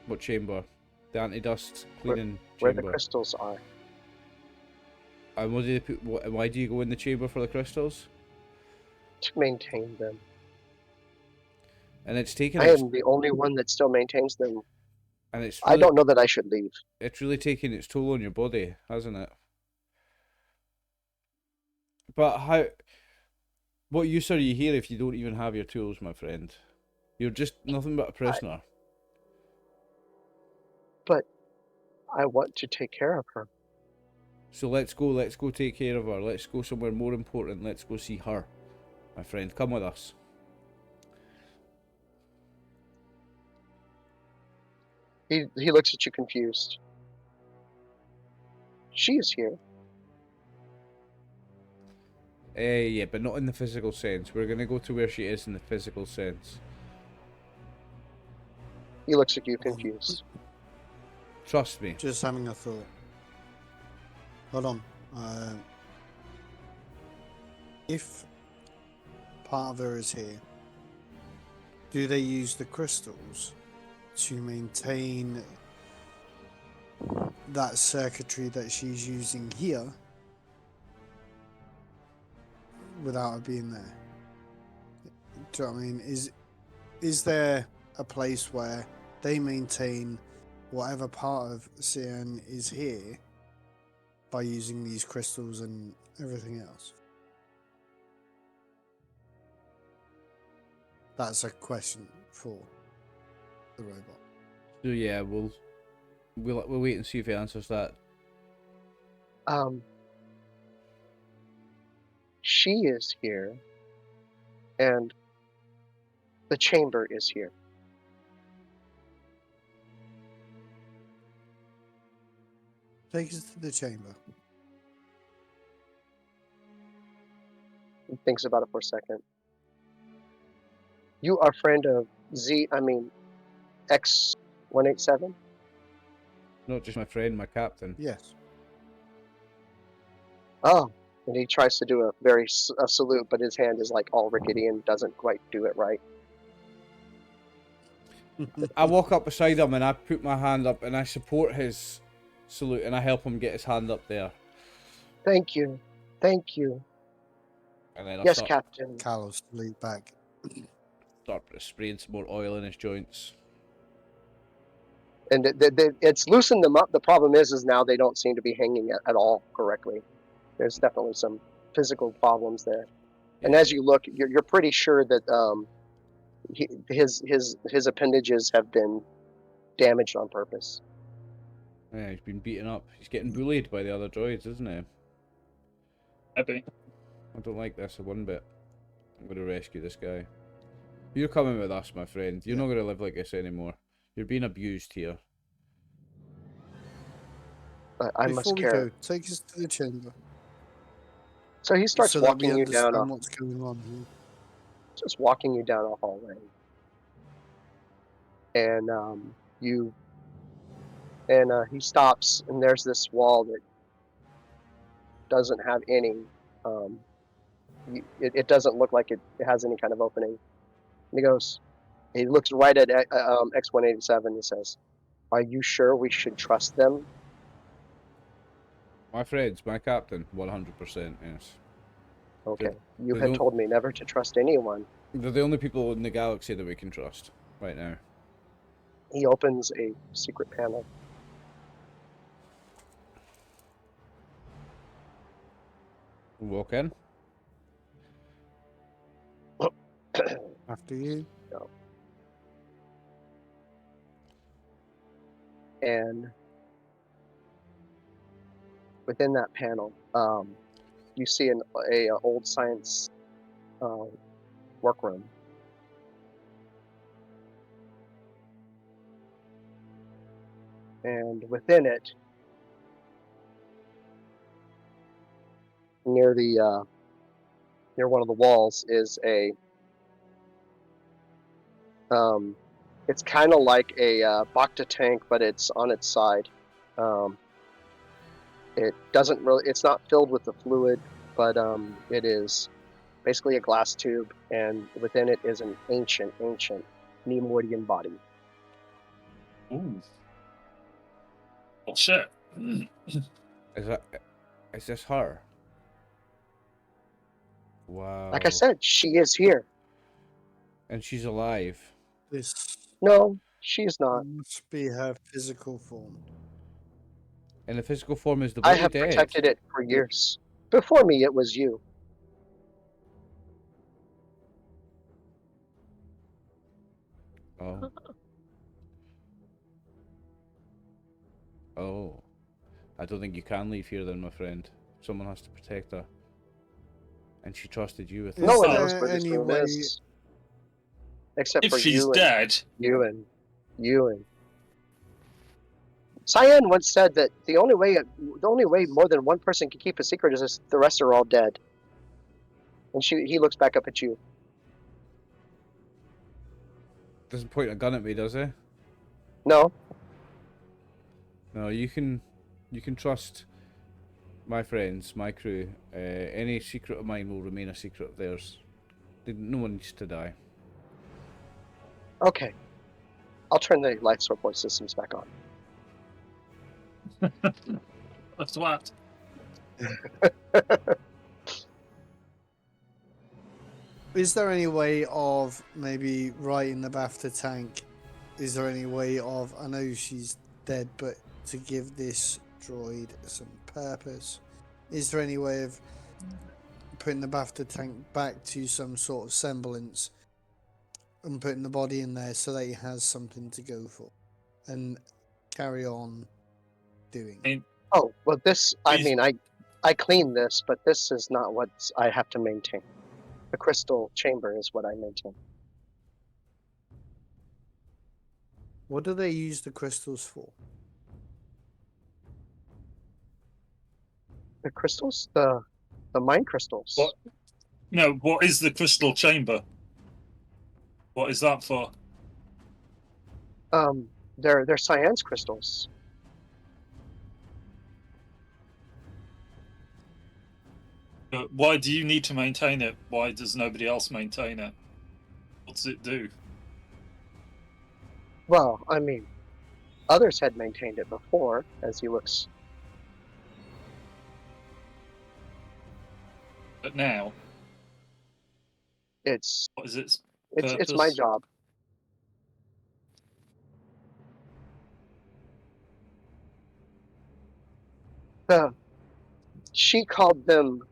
What chamber? The anti-dust cleaning Where chamber. the crystals are. And what do they put? Why do you go in the chamber for the crystals? To maintain them. And it's taken. I am the only one that still maintains them. And it's. I don't know that I should leave. It's really taking its toll on your body, hasn't it? But how? What use are you here if you don't even have your tools, my friend? You're just nothing but a prisoner. But I want to take care of her. So let's go take care of her. Let's go somewhere more important. Let's go see her. My friend, come with us. He looks at you confused. She is here. Yeah, but not in the physical sense. We're gonna go to where she is in the physical sense. He looks at you confused. Trust me. Just having a thought. Hold on. If part of her is here, do they use the crystals to maintain that circuitry that she's using here without her being there? Do you know what I mean? Is there a place where they maintain whatever part of Cyan is here by using these crystals and everything else? That's a question for the robot. So yeah, we'll wait and see if he answers that. She is here, and the chamber is here. Take us to the chamber. He thinks about it for a second. You are friend of Z, I mean, X187? Not just my friend, my captain. Yes. Oh, and he tries to do a salute, but his hand is like all rickety and doesn't quite do it right. I walk up beside him and I put my hand up and I support his salute and I help him get his hand up there. Thank you. Thank you. And then I Yes, start, Captain. Carlos lead back. start spraying some more oil in his joints. And it's loosened them up. The problem is now they don't seem to be hanging at all correctly. There's definitely some physical problems there. And as you look, you're pretty sure that his appendages have been damaged on purpose. Yeah, he's been beaten up. He's getting bullied by the other droids, isn't he? Maybe. I don't like this one bit. I'm going to rescue this guy. You're coming with us, my friend. You're not going to live like this anymore. You're being abused here. I Before must we care. go, take us to the chamber. So he starts so that we walking you down. understand what's going on here. Just walking you down a hallway, and he stops, and there's this wall that doesn't have any. It doesn't look like it has any kind of opening. And he looks right at X187 and says, "Are you sure we should trust them?" My friends, my captain, 100%, yes. Okay, you they had don't- told me never to trust anyone. They're the only people in the galaxy that we can trust right now. He opens a secret panel. Walk in. After you. And within that panel, you see a old science workroom. And within it, near one of the walls, is it's kind of like a Bacta tank, but it's on its side. It's not filled with the fluid, but it is basically a glass tube, and within it is an ancient Nemoian body. Ooh. Oh shit. Is this her? Wow. Like I said, she is here. And she's alive. This No, she's not. must be her physical form. And the physical form is the I body have dead. protected it for years. Before me, it was you. Oh. Oh. I don't think you can leave here then, my friend. Someone has to protect her. And she trusted you with Is No one there knows where this any room way- is. Except If for she's you dead, and you and Cyan once said that the only way more than one person can keep a secret is if the rest are all dead. And he looks back up at you. Doesn't point a gun at me, does he? No, No, you can trust my friends, my crew. Any secret of mine will remain a secret of theirs. No one needs to die. okay. I'll turn the life support systems back on. that's what. Is there any way of maybe righting the BAFTA tank? Is there any way of, I know she's dead, but to give this droid some purpose? Is there any way of putting the BAFTA tank back to some sort of semblance and putting the body in there so that he has something to go for and carry on doing? Oh, well, Please. I cleaned this, but this is not what I have to maintain. The crystal chamber is what I maintain. What do they use the crystals for? The crystals? The mind crystals. What? No, what is the crystal chamber? What is that for? They're Cyan's crystals. But why do you need to maintain it? Why does nobody else maintain it? What does it do? Well, I mean, others had maintained it before, as he looks. But now, It's what is its it's my purpose? job. She called them.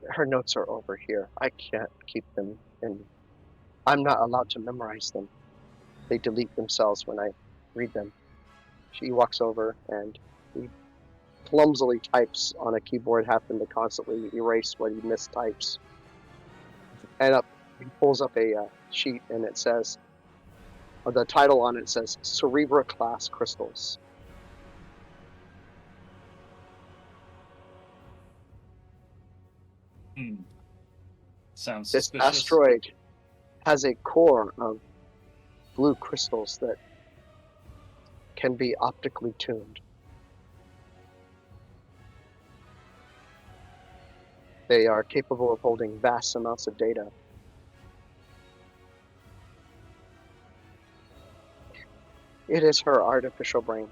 Her notes are over here. I can't keep them, and I'm not allowed to memorize them. They delete themselves when I read them. She walks over and he clumsily types on a keyboard, having to constantly erase what he mistypes. And he pulls up a sheet, and it says, the title on it says Cerebra Class Crystals. Sounds This suspicious. asteroid has a core of blue crystals that can be optically tuned. They are capable of holding vast amounts of data. It is her artificial brain.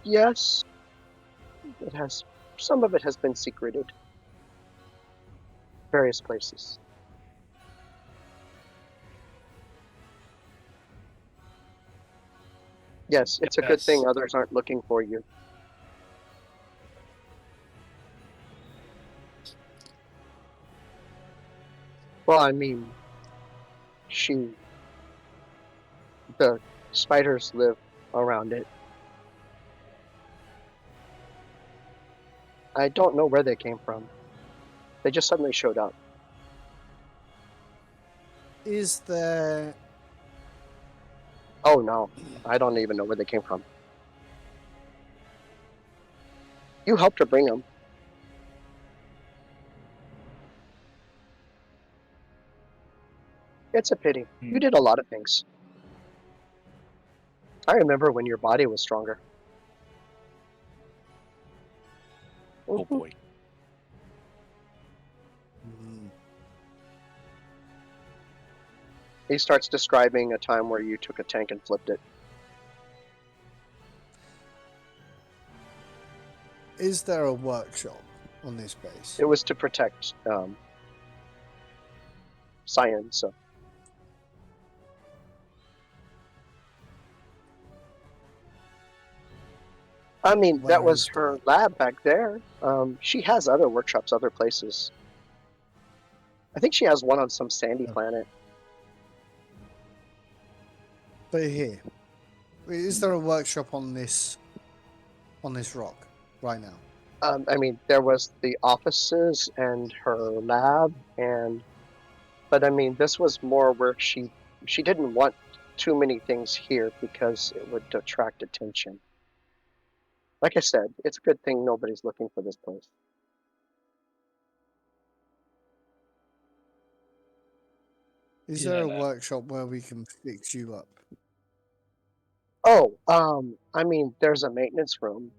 Yes, it has. Some of it has been secreted. Various places. Yes, it's a good Yes. thing others aren't looking for you. Well, I mean, the spiders live around it. I don't know where they came from. They just suddenly showed up. Is there... Oh no, I don't even know where they came from. You helped her bring them. It's a pity. You did a lot of things. I remember when your body was stronger. Oh boy. He starts describing a time where you took a tank and flipped it. Is there a workshop on this base? It was to protect Cyan, so. I mean, Where that was is the her workshop? lab back there. She has other workshops, other places. I think she has one on some sandy planet. But here, is there a workshop on this rock right now? I mean, there was the offices and her lab, but I mean, this was more where she didn't want too many things here because it would attract attention. Like I said, it's a good thing nobody's looking for this place. Is there a workshop where we can fix you up? Oh, I mean, there's a maintenance room.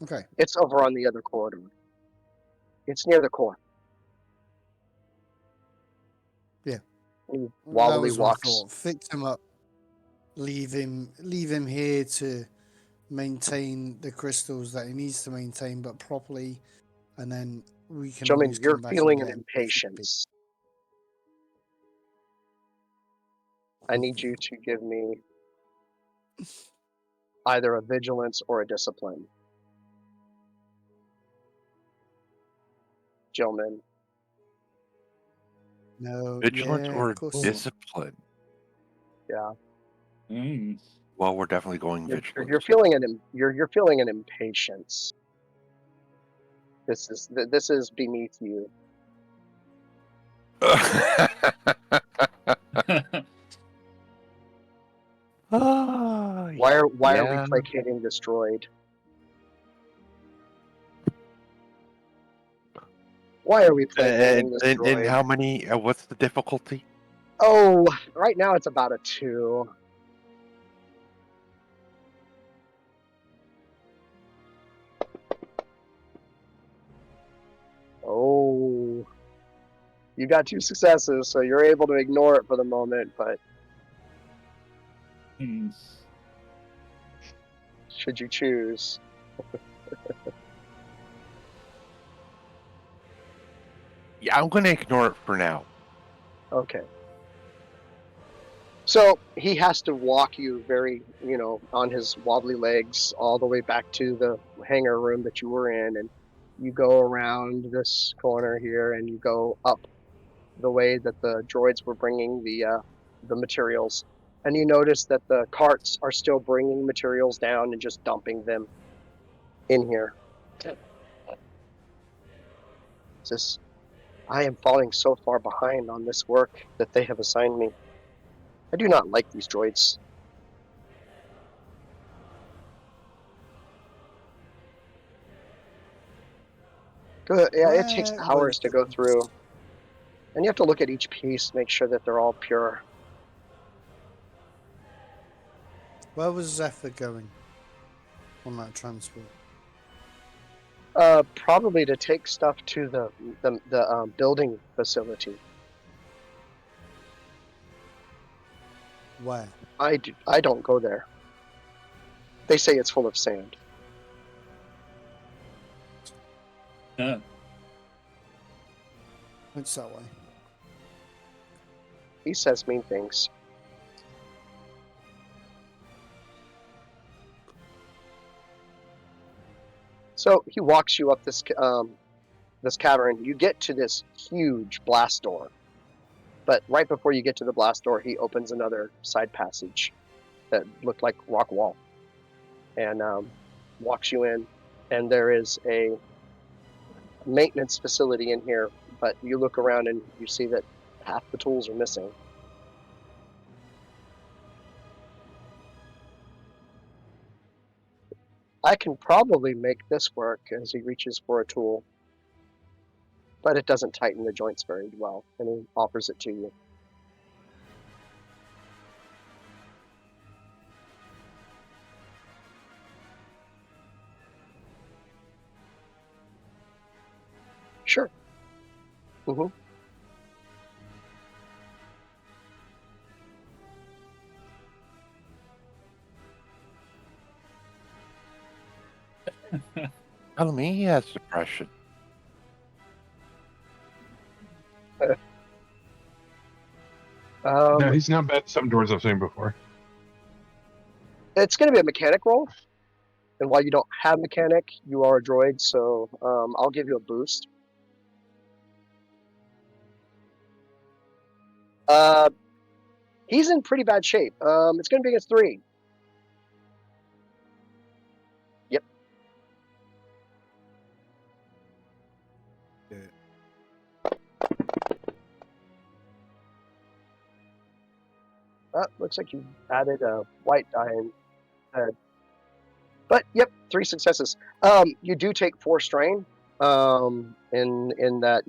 Okay. It's over on the other corridor. It's near the core. Yeah. He That wobbly was my walks. thought. Fix him up. Leave him here to maintain the crystals that he needs to maintain, but properly, and then we can Gentlemen, always you're come back feeling and an get him if need be. impatience. I need you to give me either a vigilance or a discipline. Gentlemen. No, Vigilance yeah, or of course. discipline? Yeah. Well, we're definitely going vigilance. You're feeling an impatience. This is beneath you. Why are we placating this droid? Why are we playing this And droid? how many? What's the difficulty? Oh, right now it's about a 2. Oh, you got 2 successes, so you're able to ignore it for the moment, but Hmm. should you choose. Yeah, I'm going to ignore it for now. Okay. So he has to walk you very, on his wobbly legs all the way back to the hangar room that you were in, and you go around this corner here, and you go up the way that the droids were bringing the materials, and you notice that the carts are still bringing materials down and just dumping them in here. Says, I am falling so far behind on this work that they have assigned me. I do not like these droids. Good. Yeah, it takes Where hours was to go through. And you have to look at each piece, make sure that they're all pure. where was Zephyr going on that transport? Probably to take stuff to the building facility. Where? I don't go there. They say it's full of sand. Yeah. It's that way. He says mean things. So he walks you up this cavern. You get to this huge blast door, but right before you get to the blast door, he opens another side passage that looked like rock wall, and walks you in. And there is a maintenance facility in here, but you look around and you see that half the tools are missing. I can probably make this work, as he reaches for a tool, but it doesn't tighten the joints very well, and he offers it to you. Sure. Mm-hmm. Tell me he has depression. No, he's not bad at some doors I've seen before. It's going to be a mechanic roll, and while you don't have mechanic, you are a droid, so I'll give you a boost. He's in pretty bad shape. It's going to be against 3. Yep. Yeah. Looks like you added a white die in. But yep, 3 successes. You do take 4 strain. In that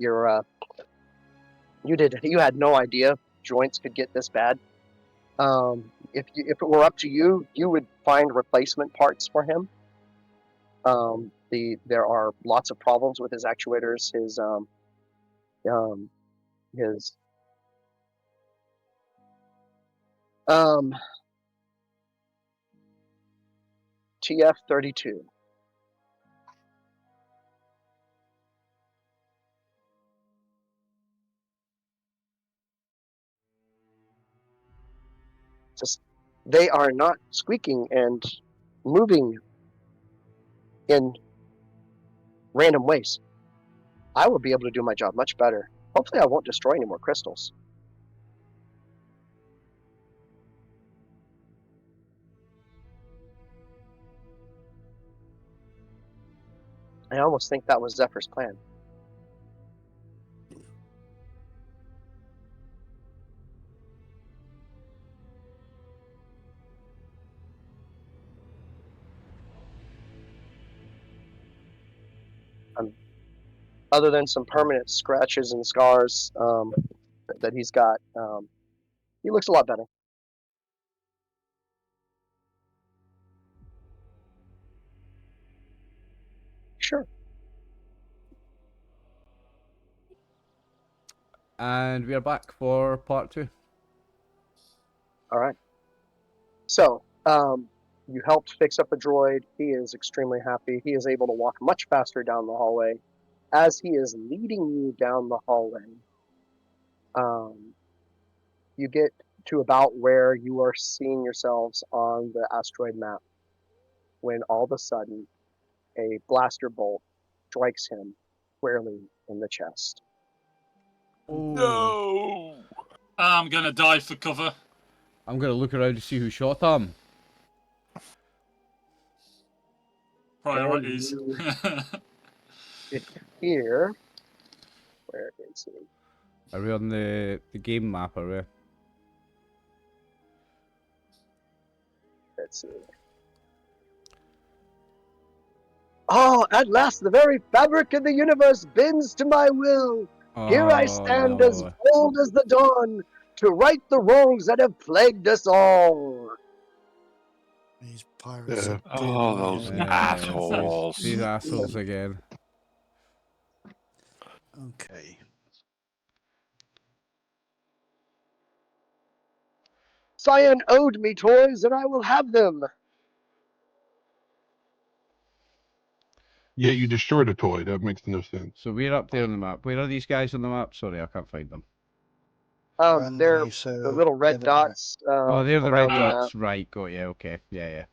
you had no idea joints could get this bad. If it were up to you, you would find replacement parts for him. There are lots of problems with his actuators. His TF-32. Just they are not squeaking and moving in random ways. I will be able to do my job much better. Hopefully, I won't destroy any more crystals. I almost think that was Zephyr's plan. other than some permanent scratches and scars that he's got, he looks a lot better. Sure. And we are back for part 2. All right. So, you helped fix up the droid. He is extremely happy. He is able to walk much faster down the hallway. As he is leading you down the hallway, you get to about where you are seeing yourselves on the asteroid map when all of a sudden a blaster bolt strikes him squarely in the chest. No. I'm gonna dive for cover. I'm going to look around to see who shot him. Priorities. Here, where is he? Are we on the game map, are we? Let's see. Oh, at last the very fabric of the universe bends to my will. Here I stand as no. bold as the dawn to right the wrongs that have plagued us all. These pirates Yeah. are Oh, those dim, assholes. These assholes again. Okay. Cyan owed me toys, and I will have them. Yeah, you destroyed a toy. That makes no sense. So we're up there on the map. Where are these guys on the map? Sorry, I can't find them. They're Friendly, so the little red get it dots. Oh, they're the red around the map. dots. Right, got you. Okay. Yeah.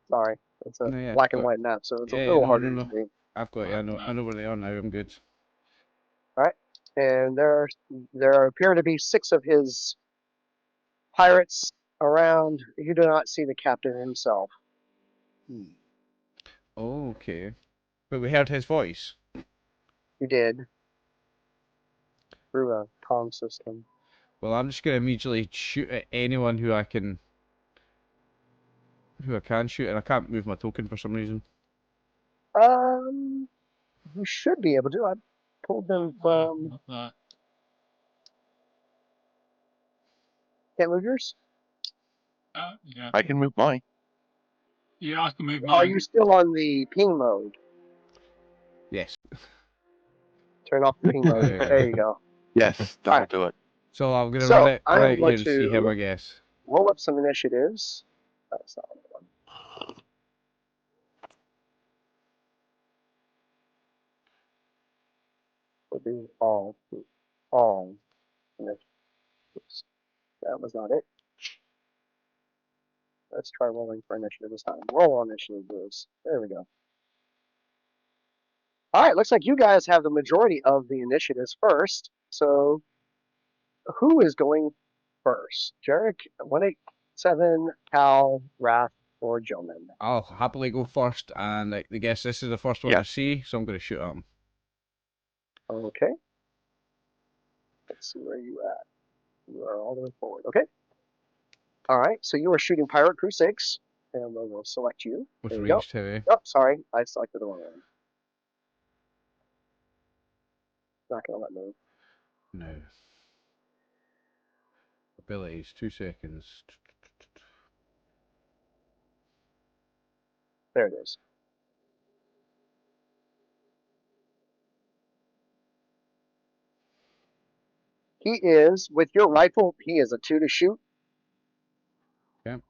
Sorry, it's a No, yeah, black and got- white map, so it's a yeah, little no, harder no, to see. I've got you. I know where they are now. I'm good. And there appear to be 6 of his pirates around. You do not see the captain himself. Oh, okay. But we heard his voice. You did through a comm system. Well, I'm just gonna immediately shoot at anyone who I can shoot, and I can't move my token for some reason. You should be able to. I pulled them from. Can't move yours. Yeah. I can move mine. Yeah, I can move Are mine. you still on the ping mode? Yes. Turn off the ping mode. Yeah. There you go. Yes, that'll do it. So I'm gonna So, run it I'm right going here and see him, to- I guess. Roll up some initiatives. That's not the one. We'll do all initiatives. That was not it. Let's try rolling for initiative this time. Roll on initiatives. There we go. All right, looks like you guys have the majority of the initiatives first. So, who is going first? Jarek, 187, Cal, Wrath, or Joman? I'll happily go first, and I guess this is the first one Yeah. to see, so I'm gonna shoot at him. Okay. Let's see where you at. You are all the way forward. Okay. All right. So you are shooting Pirate Crew 6, and we'll select you. With There you go. ranged heavy. Oh, sorry. I selected the wrong one. Not going to let me. No. Abilities, 2 seconds. There it is. He is, with your rifle, he is a 2 to shoot. Okay.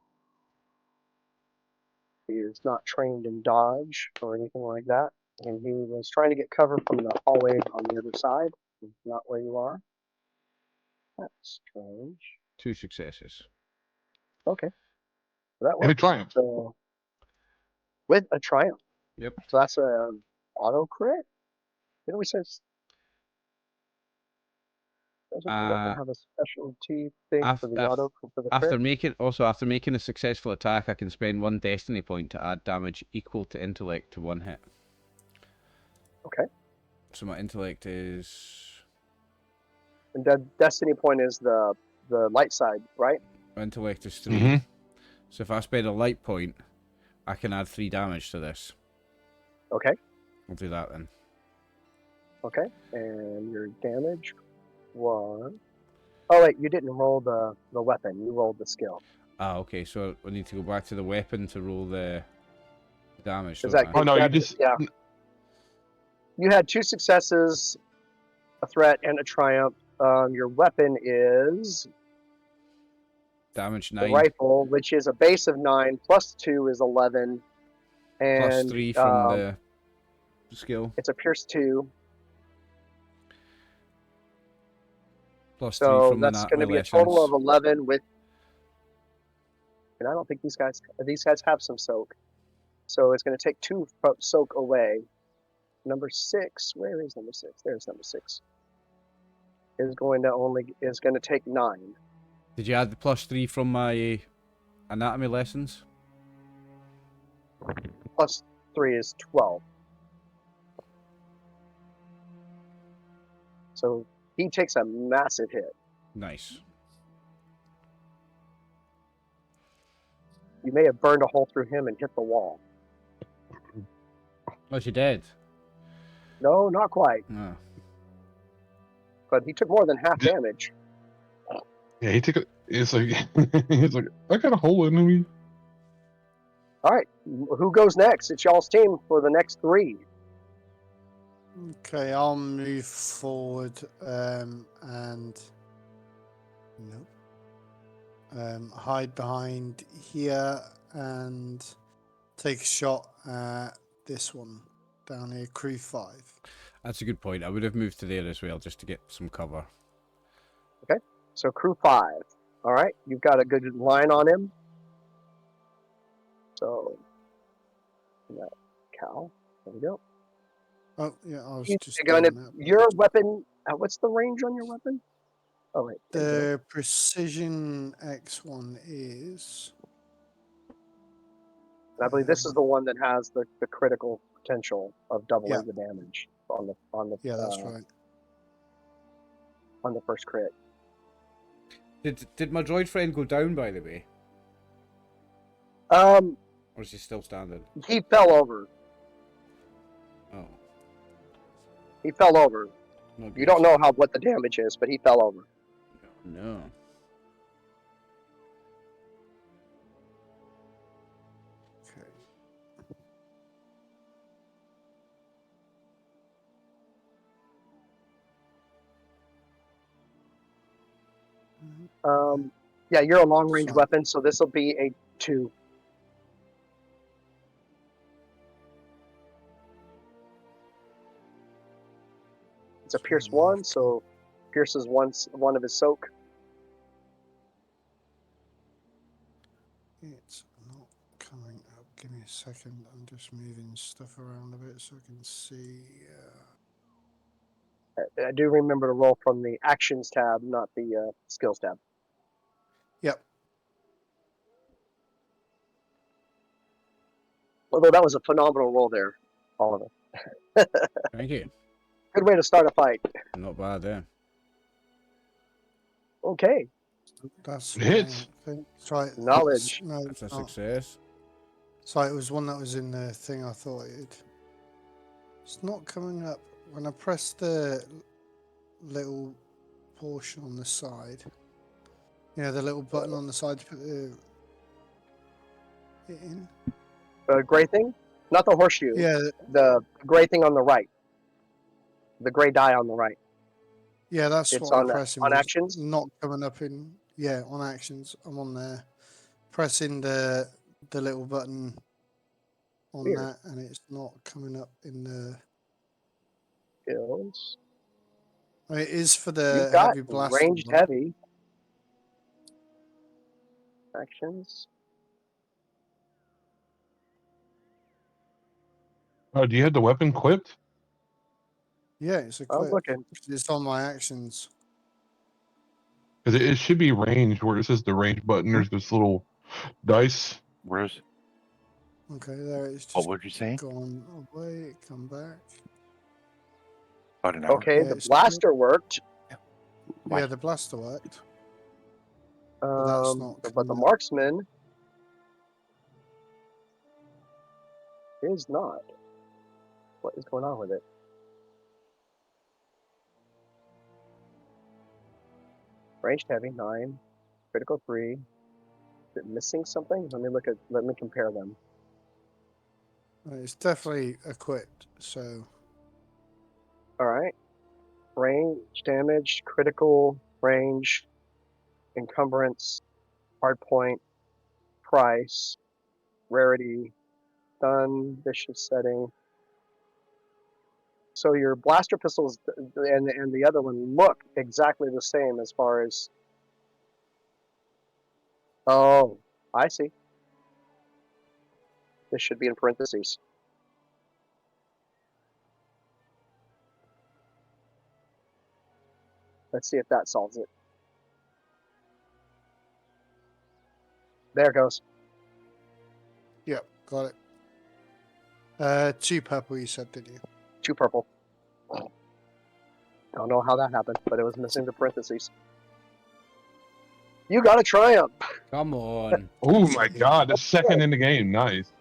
He is not trained in dodge or anything like that. And he was trying to get cover from the hallway on the other side, not where you are. That's strange. 2 successes. Okay. So that And a works. triumph. So, with a triumph. Yep. So that's an auto crit? Didn't we say doesn't the weapon have a specialty thing for the auto for the After crit? making a successful attack, I can spend 1 destiny point to add damage equal to intellect to 1 hit. Okay. So my intellect is And the destiny point is the light side, right? intellect is 3. Mhm. So if I spend a light point, I can add 3 damage to this. Okay. We'll do that then. Okay, and your damage was... Oh wait, you didn't roll the weapon. You rolled the skill. Ah, okay. So we need to go back to the weapon to roll the damage. Does Don't that I? Oh no, you that- just yeah. You had 2 successes, a threat, and a triumph. Your weapon is Damage the 9. rifle, which is a base of 9, plus 2 is 11, and Plus 3 from the skill. it's a pierce 2. Plus 3 So from the that's nat going to be a total lessons. of 11 with... And I don't think these guys have some soak. So it's going to take 2 soak away. Number 6, where is number 6? There's number 6. Is going to take 9. Did you add the plus 3 from my anatomy lessons? Plus 3 is 12. So he takes a massive hit. Nice. You may have burned a hole through him and hit the wall. Oh, she dead? No, not quite. Ah. But he took more than half damage. yeah, he took it. It's like it's like I got a hole in me. All right, who goes next? It's y'all's team for the next 3. Okay, I'll move forward and nope. Hide behind here and take a shot at this one down here, crew 5. That's a good point. I would have moved to there as well just to get some cover. So crew 5. All right, you've got a good line on him. So, that Cal, there we go. Oh yeah, I was You're just gonna, doing that. your weapon, what's the range on your weapon? Oh wait, there you go. The precision X1 is. And I believe this is the one that has the critical potential of doubling Yeah. the damage on the Yeah, that's right. on the first crit. Did my droid friend go down, by the way? Or is he still standing? He fell over. Oh. He fell over. Not You good. don't know what the damage is, but he fell over. No. Okay. Yeah, you're a long range Fine. weapon, so this will be a 2. It's a pierce 1, so pierces one of his soak. It's not coming up. Give me a second. I'm just moving stuff around a bit so I can see. I do remember to roll from the actions tab, not the skills tab. Yep. Although that was a phenomenal roll there, Oliver. Thank you. Good way to start a fight. Not bad, eh? Okay, That's Hits. I think. Sorry. Knowledge. No, That's a it's not. success. Sorry, it was one that was in the thing. I thought it's not coming up. When I press the little portion on the side, the little button on the side to put it in. gray thing, not the horseshoe. Yeah, The gray thing on the right. The gray die on the right. yeah, that's It's what I'm on pressing. on was actions. Not coming up in. Yeah, on actions. I'm on there, pressing the little button on Weird. that, and it's not coming up in the. Skills. I mean, it is for the You've got heavy blast. ranged heavy. Actions. Oh, do you have the weapon equipped? Yeah, it's I was equipped. looking. It's on my actions. Because it should be ranged where it says the range button. There's this little dice. Where's Okay, there it's what just would you say? gone away. Come back. About an hour. Okay, Yeah, the it's blaster worked. Why? Yeah, the blaster worked. that's not But the coming up. marksman is not. What is going on with it? Ranged heavy 9, critical 3. Is it missing something? Let me compare them. It's definitely equipped, so All right. Range, damage, critical, range, encumbrance, hard point, price, rarity, stun, vicious setting. So your blaster pistols and the other one look exactly the same as far as. Oh, I see. This should be in parentheses. Let's see if that solves it. There it goes. yep, got it. 2 purple, you said, didn't you? 2 purple. Don't know how that happened, but it was missing the parentheses. You got a triumph. Come on. Oh my god, the second in the game. Nice.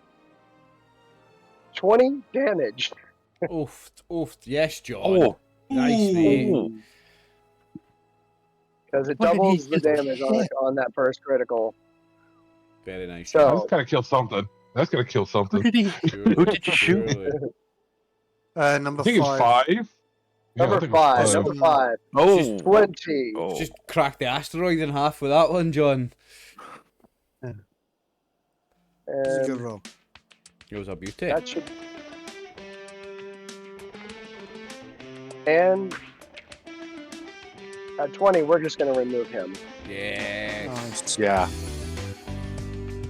20 damage. Oofed. Yes, John. Oh, Nice, mate. ooh. Because it What did he doubles the just damage on that first critical. Very nice. So- That's gotta kill something. That's gonna kill something. Who did he? Surely, Who did you shoot? surely. Number I think it's 5. 5. Yeah, I Number think it's 5. five. Number 5. Oh, 20. oh. Just cracked the asteroid in half with that one, John. It's a good And roll. It was a beauty. that should. And at 20, we're just going to remove him. Yes. Nice. Yeah.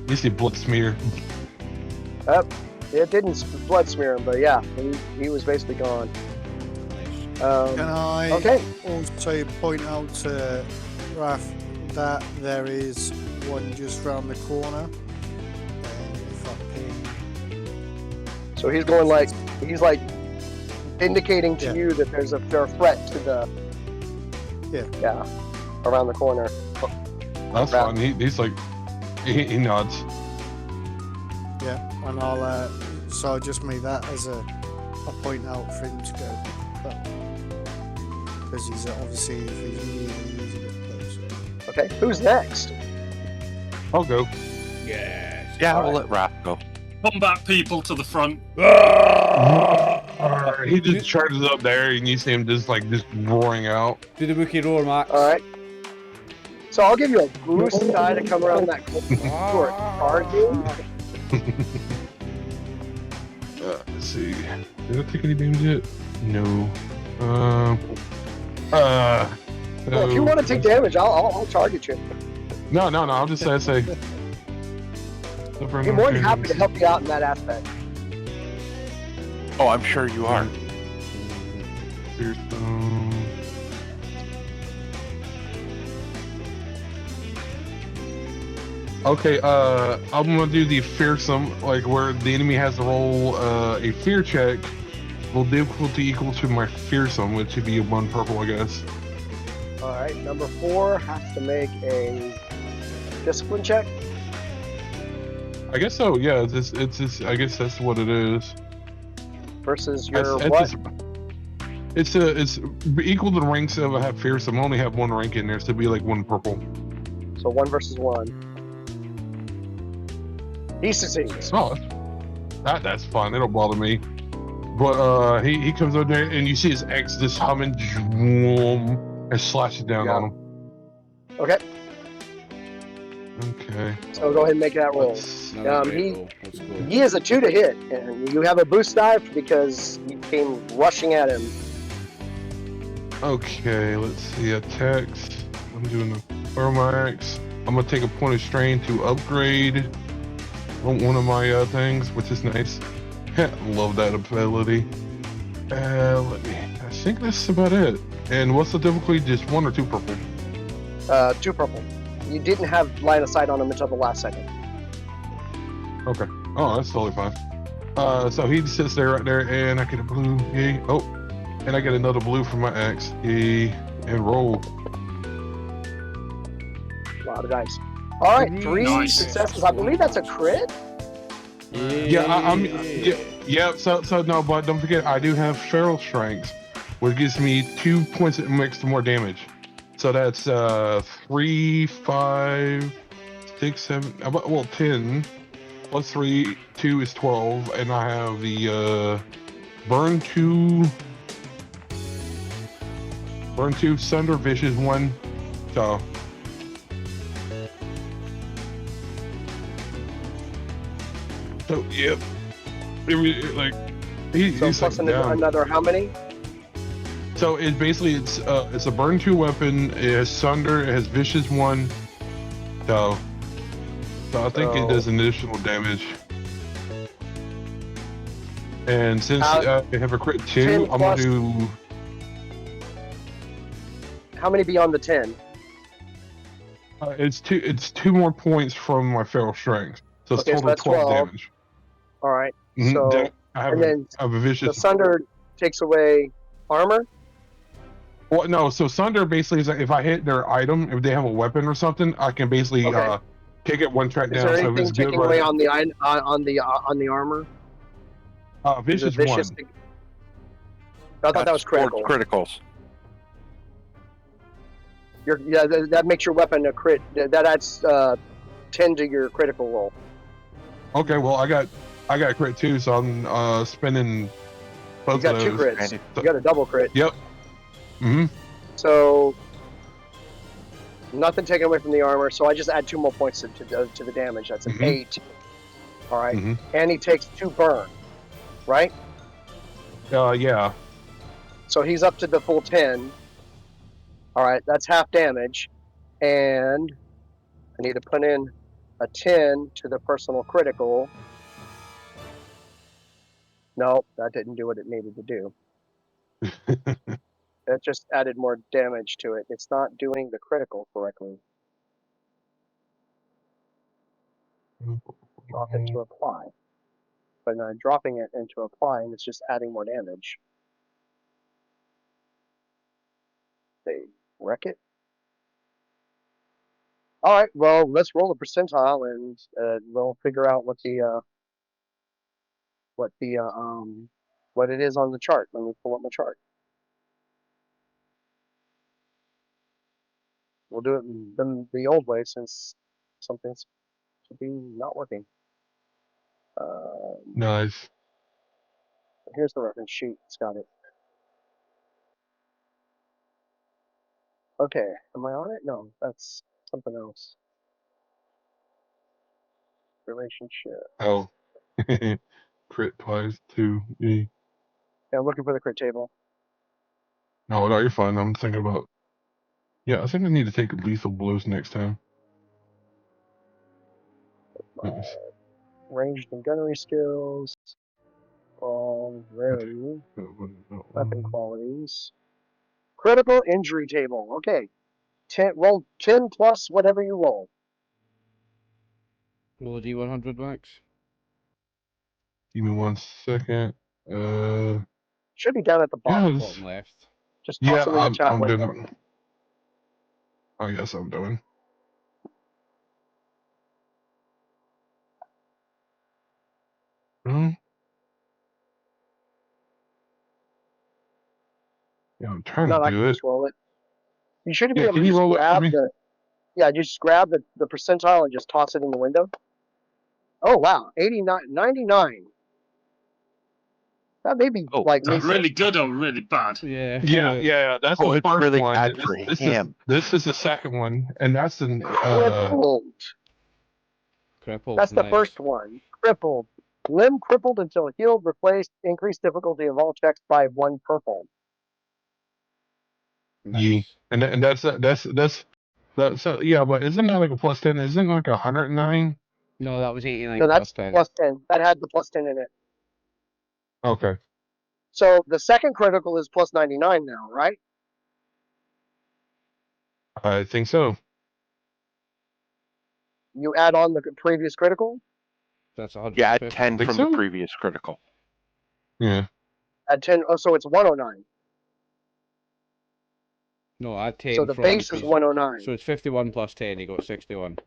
You see blood smear. It didn't blood smear him, but yeah, he was basically gone. Nice. Can I Okay. also point out to Raph that there is one just round the corner? If I ping. So he's going like, he's like indicating to Yeah. you that there's a threat to the. Yeah. Around the corner. That's Right. fine. He's like, he nods. Yeah, and I'll so I'll just make that as a point out for him to go. Because he's obviously, if he's really a bit close. Okay, who's next? I'll go. Yes. Yeah, All we'll right. let Raph go. Combat people to the front. He just charges up there, and you see him just roaring out. Do the Wookiee roar, Max. All right. So I'll give you a boost die to come around that corner. Target. Let's see. Did I take any damage yet? No. Well, if you want to take damage, I'll target you. No. I'll just say. I'd be more than happy to help you out in that aspect. Oh, I'm sure you are. Here's, Okay, I'm gonna do the fearsome, like where the enemy has to roll a fear check. Will difficulty equal to my fearsome, which would be 1 purple, I guess. All right, number 4 has to make a discipline check. I guess so. Yeah, it's just. I guess that's what it is. Versus your It's- what? It's equal to the ranks of I have fearsome. I only have 1 rank in there, so it'd be like 1 purple. So 1 versus 1. He succeeds. Oh, that's fine. It don't bother me. But he comes over there and you see his X just humming, and slashes down on him. Okay, Okay. so go ahead and make that roll. Another great he- roll. Let's go. He is a 2 to hit, and you have a boost die because you came rushing at him. Okay, let's see. Attacks. I'm doing the Thermax. I'm gonna take a point of strain to upgrade one of my things, which is nice. Love that ability. I think that's about it. And what's the difficulty? Just 1 or 2 purple? 2 purple. You didn't have line of sight on him until the last second. Okay. Oh, that's totally fine. So he sits there right there, and I get a blue. Yay. Oh, and I get another blue from my axe. Yay. And roll. A lot of dice. All right, 3 Nice. successes. I believe that's a crit. So no, but don't forget, I do have feral strength, which gives me 2 points extra more damage. So that's 3, 5, 6, 7, well 10 plus 3, 2 is 12, and I have the burn 2, sunder, vicious 1. So yep. Like he's plus like down. another how many? So it's a burn 2 weapon. It has sunder. It has vicious 1. So I think it does additional damage. And since I have a crit 2, I'm gonna do. How many beyond the 10? It's 2 more points from my feral strength. So it's total that's 12 damage. All right. Mm-hmm. So I have a vicious. The sunder takes away armor. Well, no. So sunder basically is like if I hit their item, if they have a weapon or something, I can basically take it one track down. Is there So anything if it's good, taking away on the armor? Vicious 1. I thought that was critical. Criticals. That makes your weapon a crit. That adds 10 to your critical roll. Okay, well I got a crit 2, so I'm spending both You got of 2 those. crits. You got a double crit. Yep. Mm-hmm. So nothing taken away from the armor. So I just add 2 more points to the damage. That's an 8. All right. And he takes 2 burn. Right. Yeah. So he's up to the full 10. All right, that's half damage, and I need to put in a 10 to the personal critical. Nope, that didn't do what it needed to do. That just added more damage to it. It's not doing the critical correctly. Drop it to apply. But now dropping it into apply, and it's just adding more damage. They wreck it. All right, well, let's roll a percentile, and we'll figure out what it is on the chart. Let me pull up my chart. We'll do it the old way since something's to be not working. Nice. Here's the reference sheet. It's got it. Okay, am I on it? No, that's something else. Relationship. Oh. Crit twice 2. Yeah, I'm looking for the crit table. No, you're fine. I'm thinking about. Yeah, I think I need to take lethal blows next time. Nice. Ranged and gunnery skills. Rarity. Weapon qualities. Critical injury table. Okay. Roll 10 plus whatever you roll. Roll a D100 max. Give me 1 second. Should be down at the bottom. Bottom left. Just toss it in the chat I'm window. doing. I guess I'm doing. Yeah, I'm trying No, to I do can it. just roll it. You shouldn't be Yeah, able can to you just roll it for grab me? just grab the percentile and just toss it in the window. Oh wow, 89, 99. That may be That's really good or really bad. Yeah. That's Oh, the it's first really one. bad for him. This is the second one, and that's an. Crippled. Crippled. That's the nice. first one. Crippled. Limb crippled until healed, replaced, increased difficulty of all checks by 1 purple. Nice. And that's yeah, but isn't that like a plus 10? Isn't it like 109? No, that was 89 No, that's plus 10. plus 10. That had the plus 10 in it. Okay. So the second critical is plus 99 now, right? I think so. You add on the previous critical? That's 150. Yeah, add 10 Think from so? the previous critical. Yeah. Add 10. Oh, so it's 109. No, add 10 So the from base the is 109. So it's 51 plus 10, you got 61.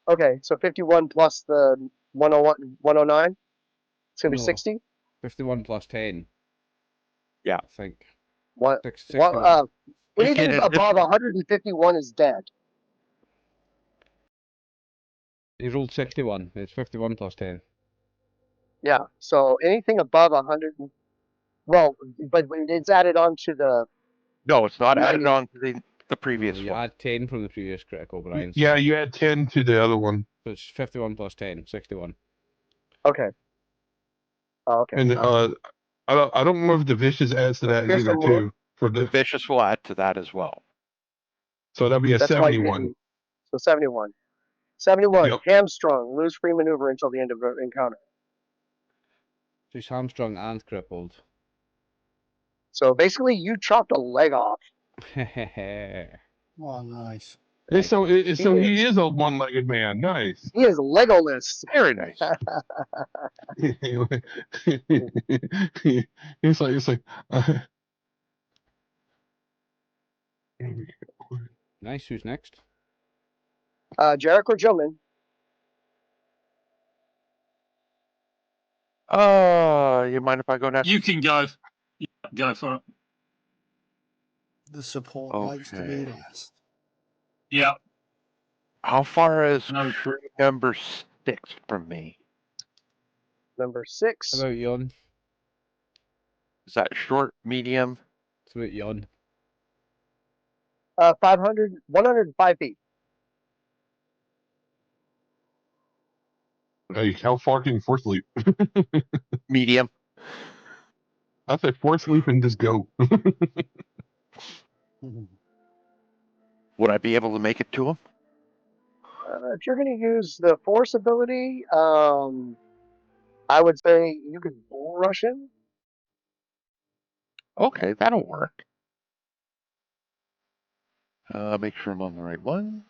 Okay, so 51 plus the 101, 109. It's gonna be No. 60. 51 plus 10. Yeah. I think. What? 61. Anything get it. above 151 is dead. He rolled 61. It's 51 plus 10. Yeah. So anything above 100. Well, but it's added on to the. No, it's not added 90. on to the previous You one. add 10 from the previous critical, Brian. Yeah, you add 10 to the other one. So it's 51 plus 10, 61. Okay. Oh, okay. And I don't know if the vicious adds to that Here's either some more. too. For The the vicious will add to that as well. so that'll be a That's why you're 71. getting. So 71. 71. Yep. Hamstrung. Lose free maneuver until the end of the encounter. So he's hamstrung and crippled. So basically, you chopped a leg off. Oh, nice. So He he is a one-legged man. Nice. He is Legolas. Very nice. it's like Nice, who's next? Jarek or Jillman? You mind if I go next? You can go. Yeah, go for it. The support likes to be Okay. last. Yeah. How far is No. crew number 6 from me? Number 6. How about Yon? Is that short, medium? It's about Yon. 105 feet. hey, how far can you force leap? Medium. I say force leap and just go. Would I be able to make it to him? If you're going to use the force ability, I would say you could bull rush him. Okay, that'll work. Make sure I'm on the right one.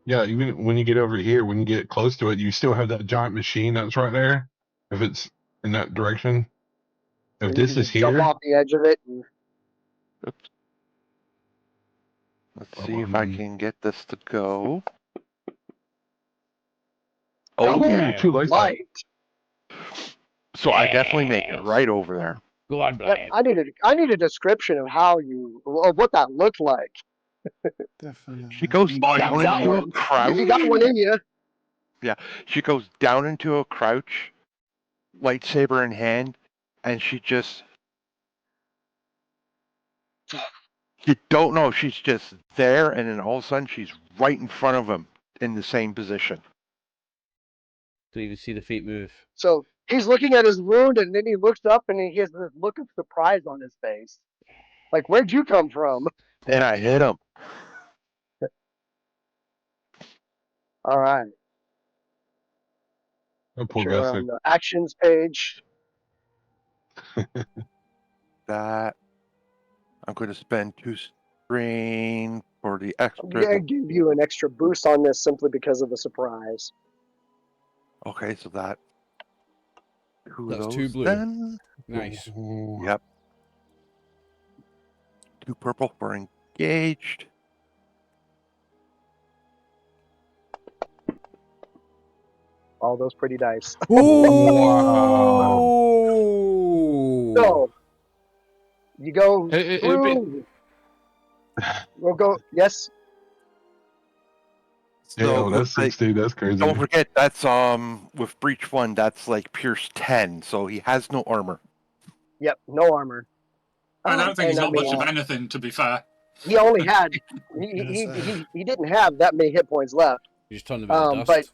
Yeah, even when you get over here, when you get close to it, you still have that giant machine that's right there. If it's in that direction. So If you this can is just jump here, off the edge of it. And, Oops. Let's see if I can get this to go. oh, Yeah. too late. light. So I definitely make it right over there. Go on, Brian. I need a description of what that looked like. Definitely. She goes Boy, down you got into a one. crouch. If you got one in you, She goes down into a crouch, lightsaber in hand, and she just. You don't know. She's just there, and then all of a sudden she's right in front of him in the same position. Don't even see the feet move. so he's looking at his wound, and then he looks up, and he has this look of surprise on his face. Like, where'd you come from? And I hit him. All right. Oh, poor Sure, on bastard. the actions page. That. I'm going to spend 2 strain for the I'm extra. gonna give you an extra boost on this simply because of the surprise. Okay, so that. 2 of That's those 2 blue. then. Nice. Yep. 2 purple for engaged. All those pretty dice. Oh! So you go It- it- through. We'll go. Yes. Damn, that's like, 60. That's crazy. don't forget that's with breach 1. That's like pierce 10, so he has no armor. Yep. No armor. I don't think he's and got I much mean, of anything, to be fair. he only had. He didn't have that many hit points left. You just turned a bit of dust. But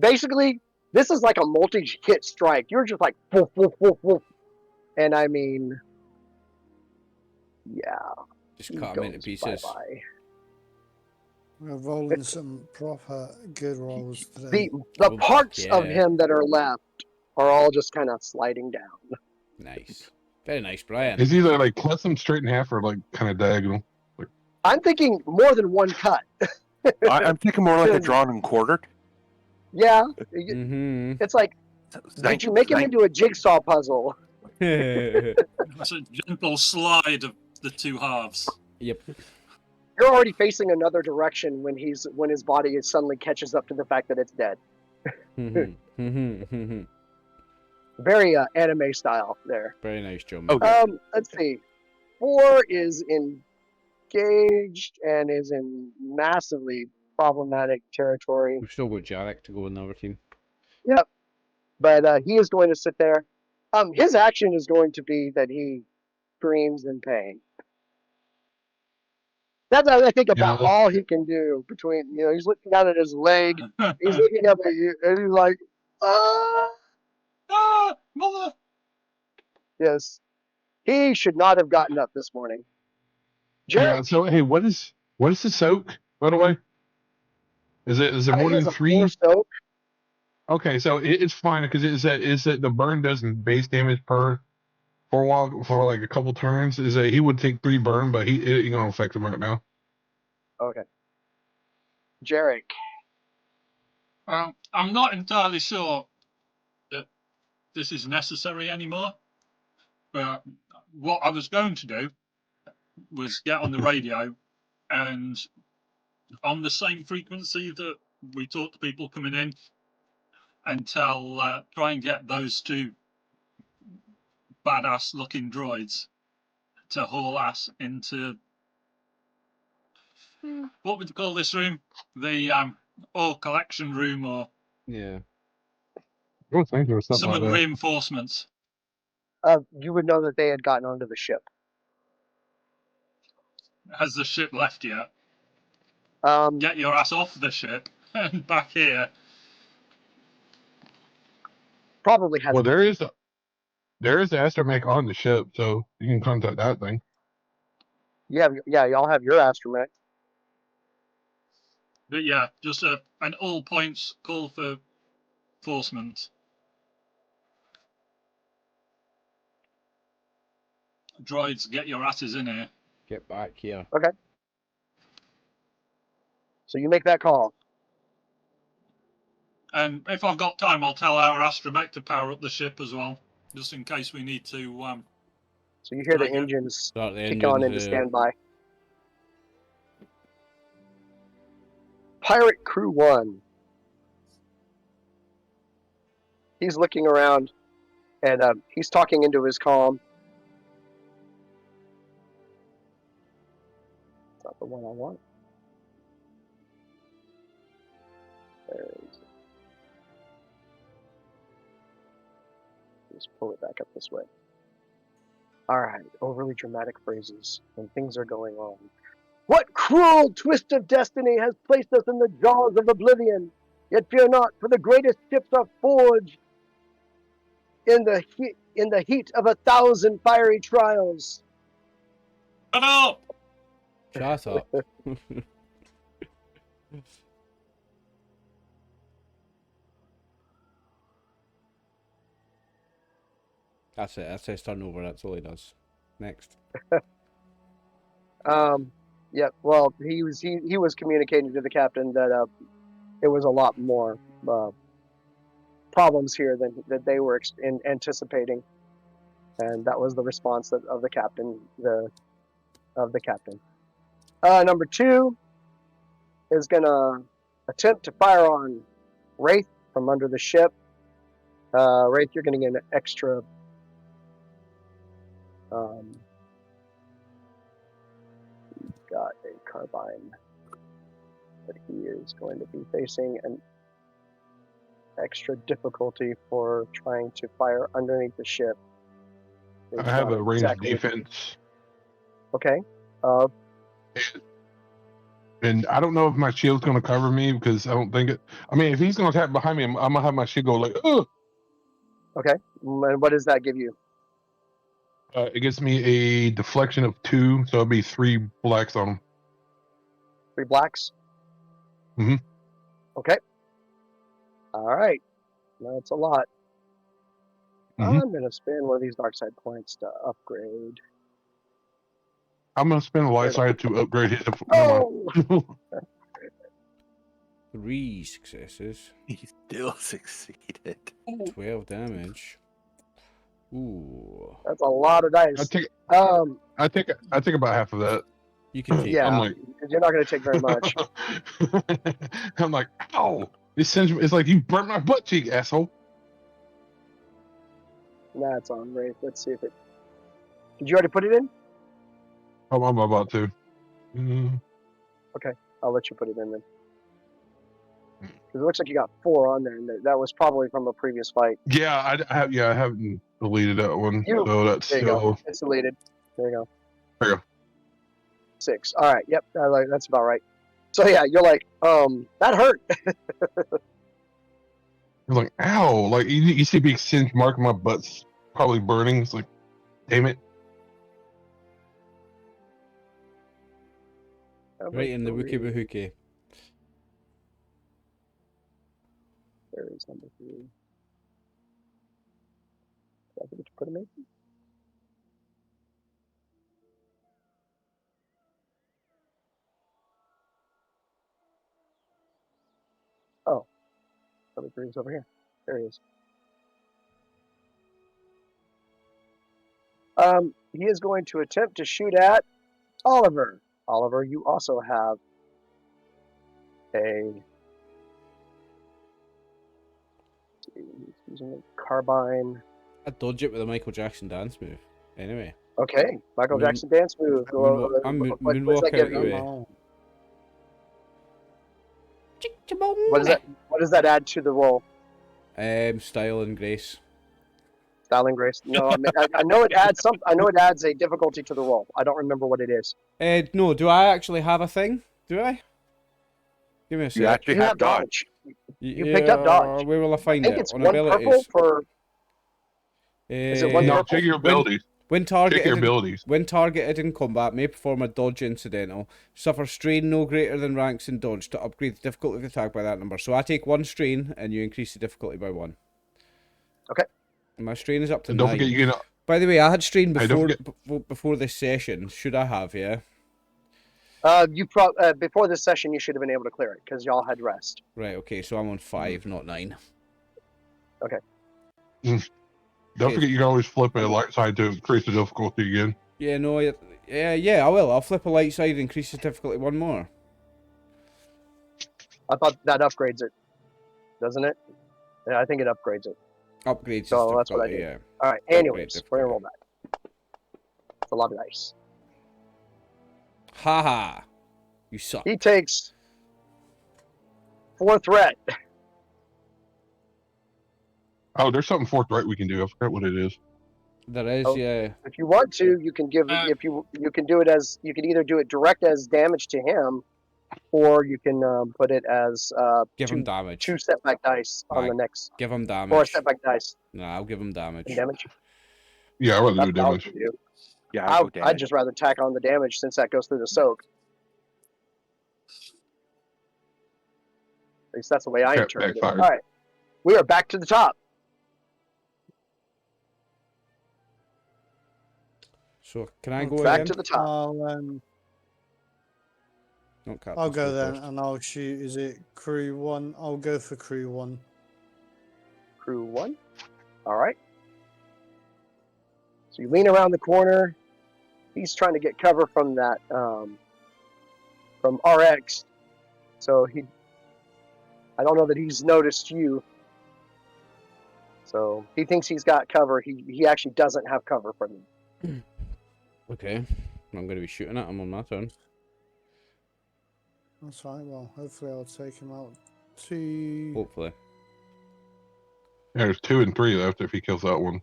basically, this is like a multi-hit strike. You're just like woof, woof, woof, woof. And I mean, yeah. Just cut him into pieces. Bye-bye. We're rolling some proper good rolls today. The Oh, parts of yeah. him that are left are all just kind of sliding down. Nice. Very nice, Brian. It's either like cut them straight in half or like kind of diagonal. I'm thinking more than one cut. I'm thinking more like a drawn and quartered. Yeah. Mm-hmm. It's like, did you make him into a jigsaw puzzle? It's a gentle slide of the 2 halves. Yep. You're already facing another direction when his body is suddenly catches up to the fact that it's dead. Very anime style there. Very nice, John. Okay. Let's see. 4 is engaged and is in massively problematic territory. We've still got Jarek to go in the other team. Yep. But he is going to sit there. His action is going to be that he screams in pain. That's, I think, about all he can do between, he's looking down at his leg, he's looking up at you, and he's like, ah! Ah, mother! Yes. He should not have gotten up this morning. Yeah. Jared, So hey, what is the soak, by the way? Is it I more think than it's a 3? 4 soak. Okay, so it's fine because is that the burn does base damage for a while, for like a couple turns. Is that he would take 3 burn, but it ain't gonna affect him right now. Okay. Jarek. I'm not entirely sure that this is necessary anymore. But what I was going to do was get on the radio and on the same frequency that we talk to people coming in and try and get those 2 badass looking droids to haul ass into what would you call this room? The ore collection room or Yeah. I think there was something summon like that. reinforcements. You would know that they had gotten onto the ship. Has the ship left yet? Um, Get your ass off the ship and back here. probably has. Well, there is the astromech on the ship, so you can contact that thing. Yeah, y'all have your astromech. But yeah, just an all points call for reinforcements. Droids, get your asses in here. Get back here. So you make that call. And if I've got time, I'll tell our astromech to power up the ship as well, just in case we need to. So you hear the Right, yeah. engines Start the kick on into engines. standby. Pirate Crew 1. He's looking around, and he's talking into his comm. It's not the one I want. There it is. Just pull it back up this way. Alright, overly dramatic phrases when things are going on. What cruel twist of destiny has placed us in the jaws of oblivion? Yet fear not, for the greatest ships are forged in the heat of 1,000 fiery trials. Shut up! Shut up. That's it. That's his turnover. That's all he does. Next. Yeah. Well, he was communicating to the captain that it was a lot more problems here than that they were anticipating, and that was the response of the captain. Number 2 is gonna attempt to fire on Wraith from under the ship. Wraith, you're gonna get an extra. He's got a carbine, but he is going to be facing an extra difficulty for trying to fire underneath the ship. I It's have not a ranged exactly- defense, Okay. and I don't know if my shield's gonna cover me because I don't think it. I mean, if he's gonna attack behind me, I'm gonna have my shield go like, ugh. Okay. And what does that give you? It gives me a deflection of 2, so it'll be 3 blacks on him. 3 blacks? Mhm. Okay. Alright. That's a lot. Mhm. I'm going to spend one of these dark side points to upgrade. I'm gonna spend a light side to upgrade his. Oh! 3 successes. He still succeeded. 12 damage. Ooh. That's a lot of I dice. take Um, I take about half of that. You can take. Yeah, I'm like, because you're not going to take very much. I'm like, ow! It's like you burnt my butt cheek, asshole. Nah, it's on, Wraith. Let's see if it. Did you already put it in? I'm about to. Mm, I'll let you put it in then. Because it looks like you got 4 on there, and that was probably from a previous fight. yeah, I haven't deleted that one, You- so that's There you go. still. It's deleted. There you go. There you go. 6. All right. Yep. That's about right. So yeah, you're like, that hurt. You're like, ow! Like you see a big singe mark on my butt's probably burning. It's like, damn it. Right in the wookie woohookie. There is number 3. Did I forget to put him in? Oh, number 3 is over here. There he is. He is going to attempt to shoot at Oliver. Oliver, you also have a using a carbine. I dodge it with a Michael Jackson dance move. Anyway. Okay, Michael Moon- Jackson dance move. I'm What does moonwalk that out give the you? way. What does that add to the roll? Style and grace. Style and grace. No, I mean, I know it adds some. I know it adds a difficulty to the roll. I don't remember what it is. No, do I actually have a thing? Do I? Give me a You sec. actually You have have dodge. dodge. You picked up dodge. Where will I I find think it? it's On 1 purple abilities. for. Is it one No, purple? check your abilities. When Check your targeted, abilities. when targeted in combat, may perform a dodge incidental. Suffer strain no greater than ranks in dodge to upgrade the difficulty of the attack by that number. So I take 1 strain, and you increase the difficulty by 1. Okay. And my strain is up to And 9. don't forget you get. By the way, I had strain Hey, don't before this session. Should I have? Yeah. Before this session, you should have been able to clear it because y'all had rest. Right. Okay. So I'm on 5, not 9. Don't forget you can always flip a light side to increase the difficulty again. Yeah. No. Yeah. I will. I'll flip a light side and increase the difficulty 1 more. I thought that upgrades it, doesn't it? Yeah, I think it upgrades it. Upgrades. So the that's what I difficulty, did. yeah. All right. Upgrade Anyways, we're gonna roll that. It's a lot of dice. Haha. You suck. He takes 4 threat. Oh, there's something fourth right we can do. I forgot what it is. There is, Oh. yeah. If you want to, you can give. If you can do it as you can either do it direct as damage to him, or you can put it as Give him damage. 2 setback dice on Right. the next, Give him or damage. setback dice Nah, I'll give him damage. and damage. Yeah, I'd rather That's do what I would damage. do. Yeah, I go I'd damage. just rather tack on the damage since that goes through the soak. At least that's the way I Okay, interpret it. All backfired. right, we are back to the top. So, can I go Back again? to the top. Not Captain I'll go Slow then, first. and I'll shoot. Is it crew 1? I'll go for crew 1. Crew 1. All right. So you lean around the corner. He's trying to get cover from that, from RX. So I don't know that he's noticed you. So he thinks he's got cover. He actually doesn't have cover from you. Okay. I'm going to be shooting at him on my turn. That's right. Well, hopefully I'll take him out. 2. Hopefully. Yeah, there's 2 and 3 left if he kills that one.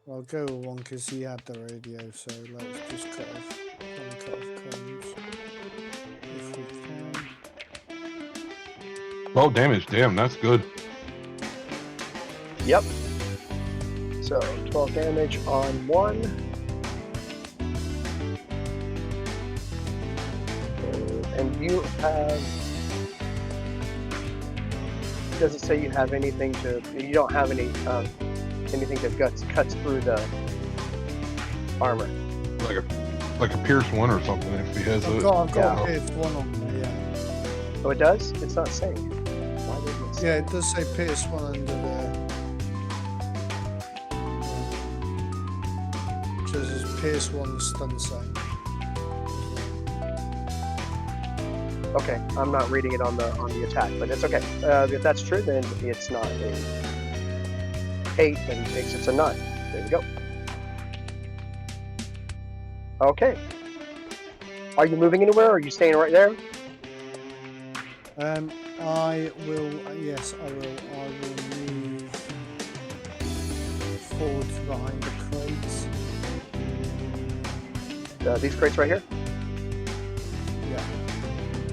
I'll go with 1 because he had the radio. So let's just cut off comms if we can. Oh, damage. Damn, that's good. Yep. So 12 damage on 1. And you have. Does it say you have anything to? You don't have any anything that cuts through the armor. Like a Pierce 1 or something if he has I've it. got Yeah. a Pierce 1 on there. Yeah. Oh, it does. It's not saying. Why didn't it say? Yeah, it does say Pierce 1 under there. It says it's Pierce 1 stun save. Okay, I'm not reading it on the attack, but it's okay. If that's true, then it's not a 8, and he thinks it's a 9. There we go. Okay. Are you moving anywhere, or are you staying right there? I will. Yes, I will. I will move forward to behind the crates. These crates right here? Yeah.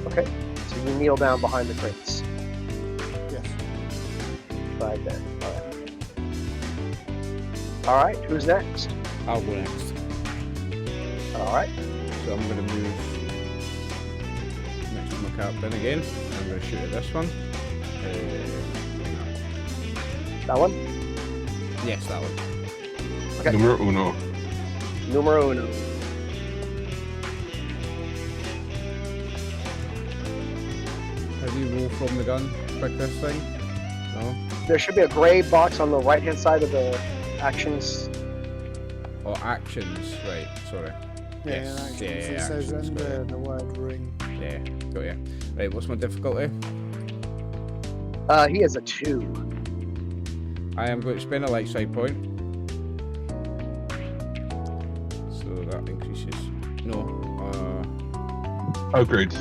Okay. So you kneel down behind the crates. Yes. Right there. Alright, who's next? I'll go next. Alright. So I'm going to move next to my captain again. I'm going to shoot at this one. That one? Yes, that one. Okay. Numero uno. Numero uno. How do you roll from the gun? Quick this thing? No? There should be a gray box on the right-hand side of the actions. Oh, actions. Right, sorry. Yeah, Yes, actions. yeah, It yeah, says actions, got under it. the word ring. Yeah, got ya. Right, what's my difficulty? He is a 2. I am going to spend a light side point. So that increases. No. Upgrades.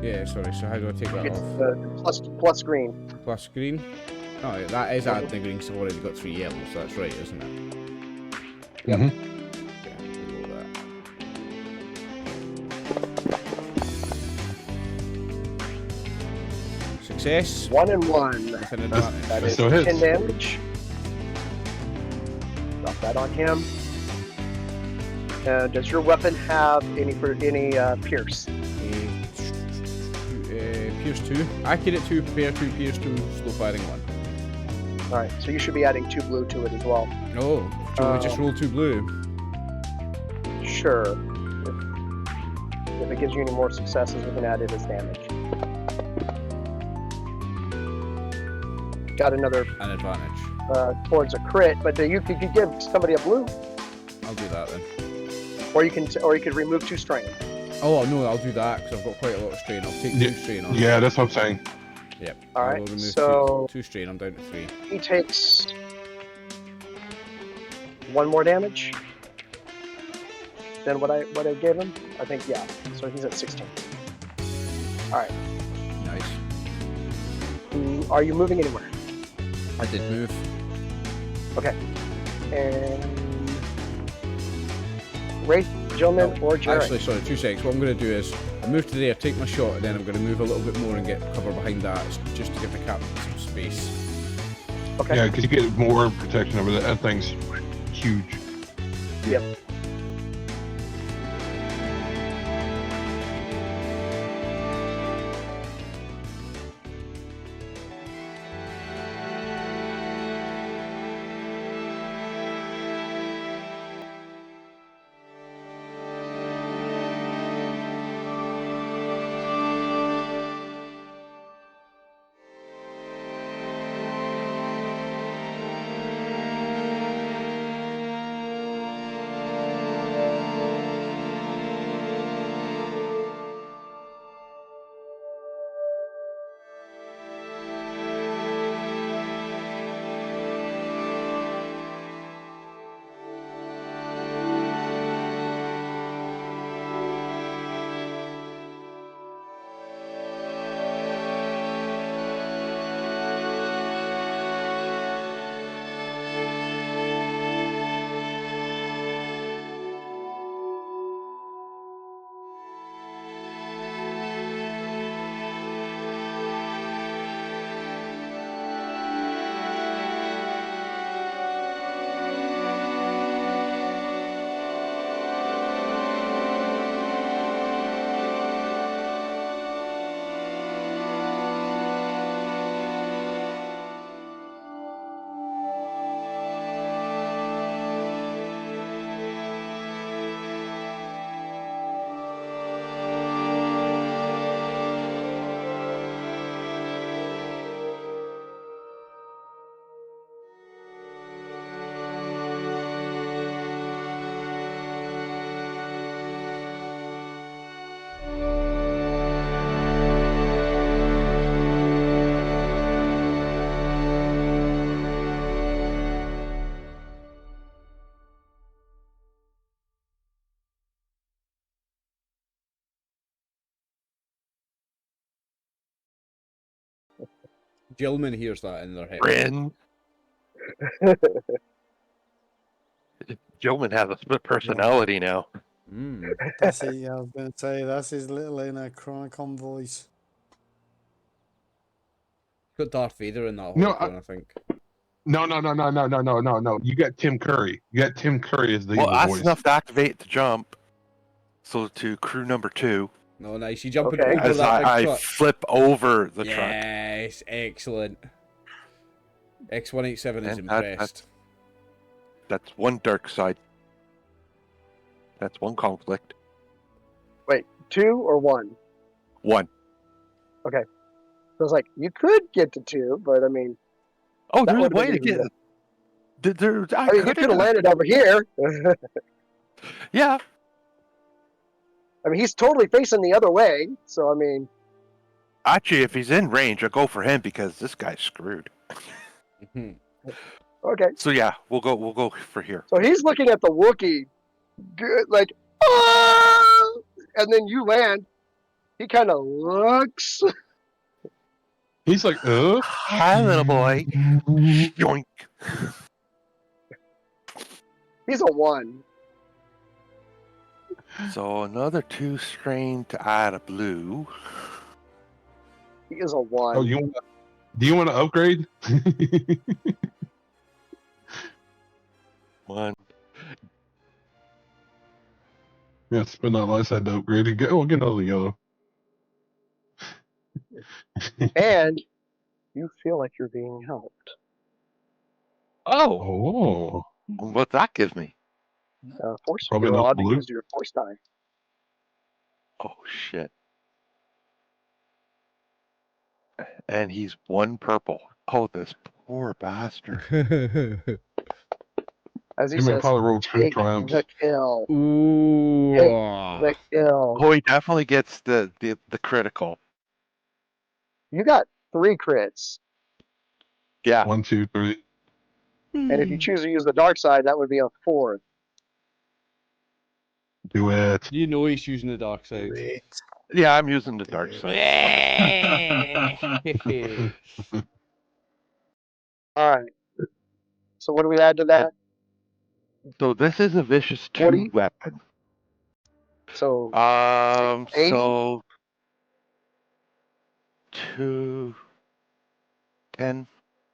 Yeah, sorry. So how do I take that It's off? plus green. Plus green? No, that is adding the green because I've already got 3 yellows, so that's right, isn't it? Yep. Mhm. Yeah, we'll go with that. Success 1 and 1. with an That's- advantage. That That is still hits. 10 damage. Drop that on him. Does your weapon have any pierce? Pierce 2, accurate 2, prepare 2, pierce 2, slow firing 1. Alright, so you should be adding 2 blue to it as well. No, do you want to just roll 2 blue? Sure. If it gives you any more successes, we can add it as damage. Got another An advantage. towards a crit, but you could give somebody a blue, I'll do that then. or you could remove 2 strain. Oh no, I'll do that because I've got quite a lot of strain. I'll take 2 strain on. Yeah, that's what I'm saying. Yep. Alright, I will remove so- 2 strain. I'm down to 3. He takes 1 more damage than what I gave him. I think, yeah. So he's at 16. Alright. Nice. Are you moving anywhere? I did move. And Wraith, Gentleman, or Jared? Actually, sorry, 2 seconds. What I'm going to do is I move to there, take my shot, and then I'm going to move a little bit more and get cover behind that, just to give the captain some space. Okay. Yeah, because you get more protection over that. That thing's huge. Yep. Gilman hears that in their head. Rin. Gilman has a split personality now. Mm. That's it. Yeah, I was going to say that's his little inner Chronicon voice. Got Darth Vader in that No, holocron, I think. No. You got Tim Curry. You got Tim Curry as the Well, evil that's voice. enough to activate the jump. So to crew number 2, No, nice. You jumping Okay. over as that big I truck. flip over the truck. Yes, excellent. X187 is And that- impressed. That's one dark side. That's one conflict. 2 or 1? One. I was like, you could get to 2, but I mean, Oh, That there's a would've way been to even get. I you could have landed over here. Yeah. I mean, he's totally facing the other way. So, I mean, Actually, if he's in range, I'll go for him because this guy's screwed. Mhm. okay. So yeah, we'll go for here. So he's looking at the Wookiee, like, "Ah!" And then you land. He kind of looks. He's like, Hi, little boy. Yoink. He's a 1. So another 2 strain to add a blue. He is a 1. Oh, do you want to upgrade? 1. Yeah, spend that last had to upgrade. Get another yellow. And you feel like you're being helped. Oh, Oh, what that gives me? Force. Probably You're enough allowed to blue. use your force die. Oh shit. And he's 1 purple. Oh, this poor bastard. As he he may says, probably roll 2 take triumphs. the kill. Ooh. The kill. Oh, he definitely gets the critical. You got 3 crits. Yeah. 1, 2, 3. And if you choose to use the dark side, that would be a 4th. Do it. You know he's using the dark side. Yeah, I'm using the dark side. All right. So what do we add to that? So this is a vicious 40? 2 weapon. So 80? So 2, 10,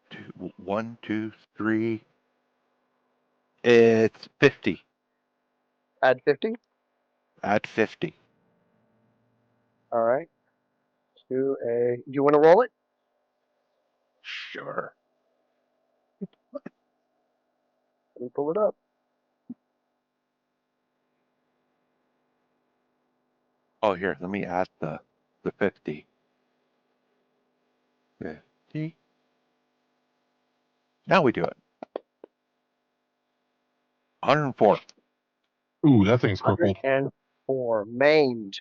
2, 1, 2, 3. It's 50. Add 50. Add 50. All right. Do you want to roll it? Sure. Let me pull it up. Oh, here, let me add the 50. 50. Now we do it. 104. Ooh, that thing's purple. 104. Maimed.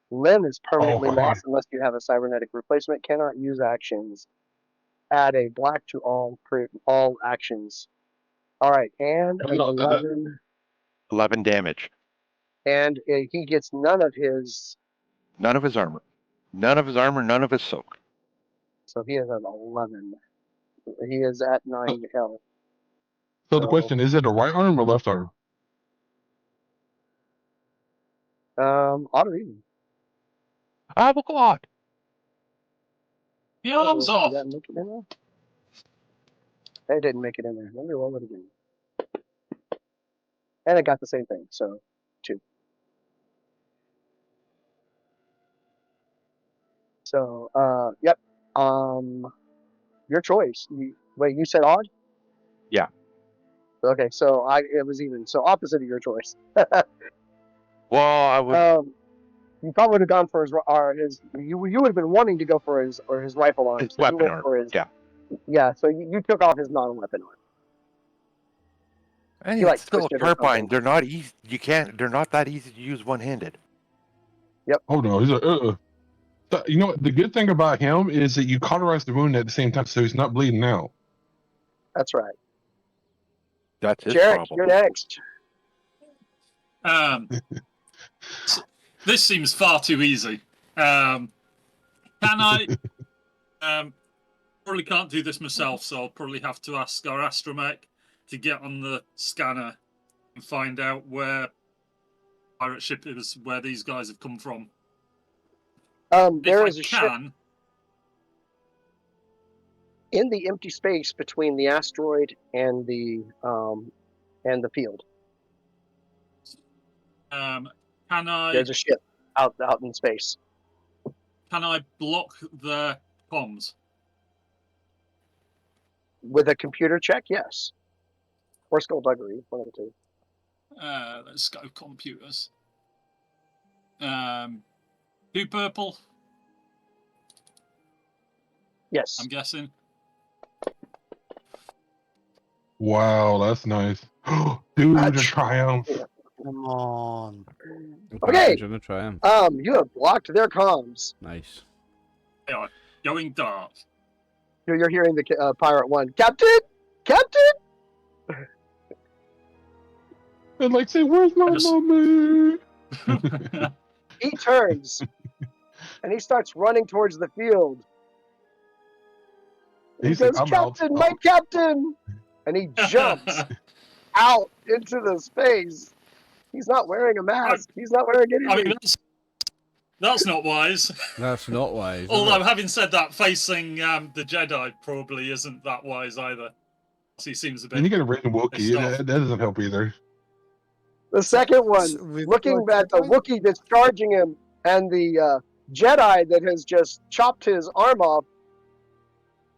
Limb is permanently Oh, God. lost unless you have a cybernetic replacement. Cannot use actions. Add a black to all actions. All right, and an 11. 11 damage. And he gets none of his. None of his armor. None of his armor, none of his soak. So he is at 11. He is at 9 health. So the question, is it a right arm or left arm? Auto even. Ah, but go on. The arm's Did off. that make it in there? It didn't make it in there. Let me roll it again. And it got the same thing, so 2. So, yep. Your choice. Wait, you said odd? Yeah. Okay, so it was even. So opposite of your choice. Well, I would. You probably would have gone for his. You would have been wanting to go for his rifle arm. His So you weapon went arm. for his. Yeah. Yeah. So you took off his non-weapon arm. Hey, He, like, it's still a twisted or carbine. something. They're not easy. They're not that easy to use one-handed. Oh, no. He's like, You know what? The good thing about him is that you cauterize the wound at the same time, so he's not bleeding out. That's right. That's his Jarek, problem. you're next. This seems far too easy. Can I Probably can't do this myself, so I'll probably have to ask our astromech to get on the scanner and find out where pirate ship is, where these guys have come from. There If is I a ship can, in the empty space between the asteroid and the field. can There's a ship out in space. I block the comms? With a computer check, yes. Or skullduggery, one of the two. Let's go computers. 2 purple, Yes. I'm guessing. Wow, that's nice. Dude, a That's- triumph. Come on. Okay. Gonna try him. You have blocked their comms. Nice. They are going dark. You're hearing the pirate one, Captain, Captain. And like, say, where's my just- mommy? He turns and he starts running towards the field. He He's goes, like, I'm out. Captain, my captain! And he jumps out into the space. He's not wearing a mask. He's not wearing anything. I mean, that's not wise. That's not wise. is Although, it? having said that, facing the Jedi probably isn't that wise either. He seems a And you bit. get a random Wookiee. pissed off. That doesn't help either. The second one, So we've looking got at the Jedi? Wookiee that's charging him and the Jedi that has just chopped his arm off,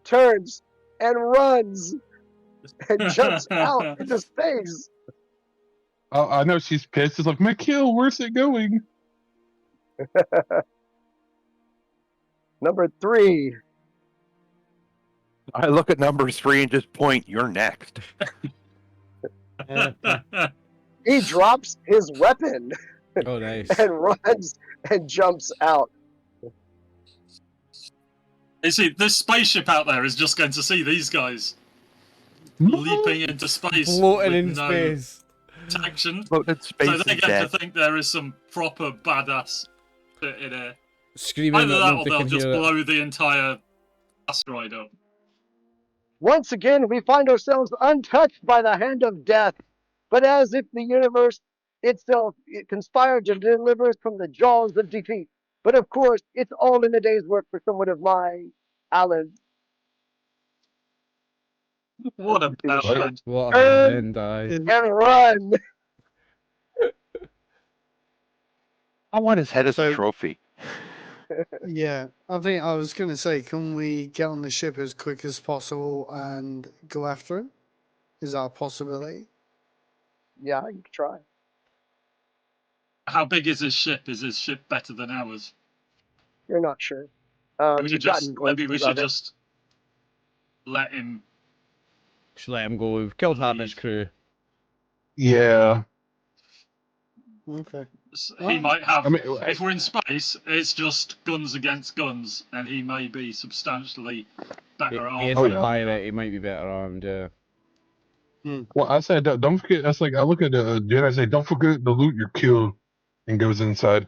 turns and runs and jumps out into space. I know she's pissed. It's like, my kill, where's it going? Number 3. I look at number 3 and just point. You're next. He drops his weapon Oh, nice. and runs and jumps out. You see, this spaceship out there is just going to see these guys leaping into space Floating with in no space. protection. Floated space So they is get dead. to think there is some proper badass shit in here. Screaming Either that that or nobody they'll can just hear it. blow the entire asteroid up. Once again, we find ourselves untouched by the hand of death, but as if the universe itself conspired to deliver us from the jaws of defeat. But of course, it's all in a day's work for someone of my Alan. What a bad What a end eye. And run! I want his head as a So- trophy. Yeah, I think I was going to say, can we get on the ship as quick as possible and go after him? Is that a possibility? Yeah, you can try. How big is his ship? Is his ship better than ours? You're not sure. Maybe You've just, gotten maybe we glimpses should of it. just let him. Just let him go. We've killed half his Leave. crew. Yeah. Okay. He Well, might have. I mean, If we're in space, it's just guns against guns, and he may be substantially He, better he is armed. Oh, a yeah. pirate. He might be better armed. Yeah. Well, I said, don't forget. That's like, I look at the Jedi. I say, don't forget the loot you're killed, and goes inside.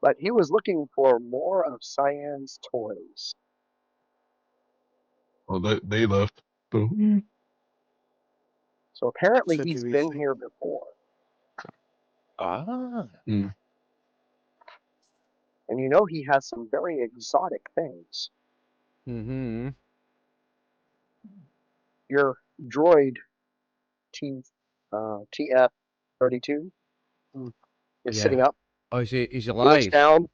But he was looking for more of Cyan's toys. Well, they left. So, So apparently So do he's we been think- here before. Ah. And you know he has some very exotic things. Mm-hmm. Your droid TF-32 Hmm. is Yeah. sitting up. Oh, he's He looks alive. down and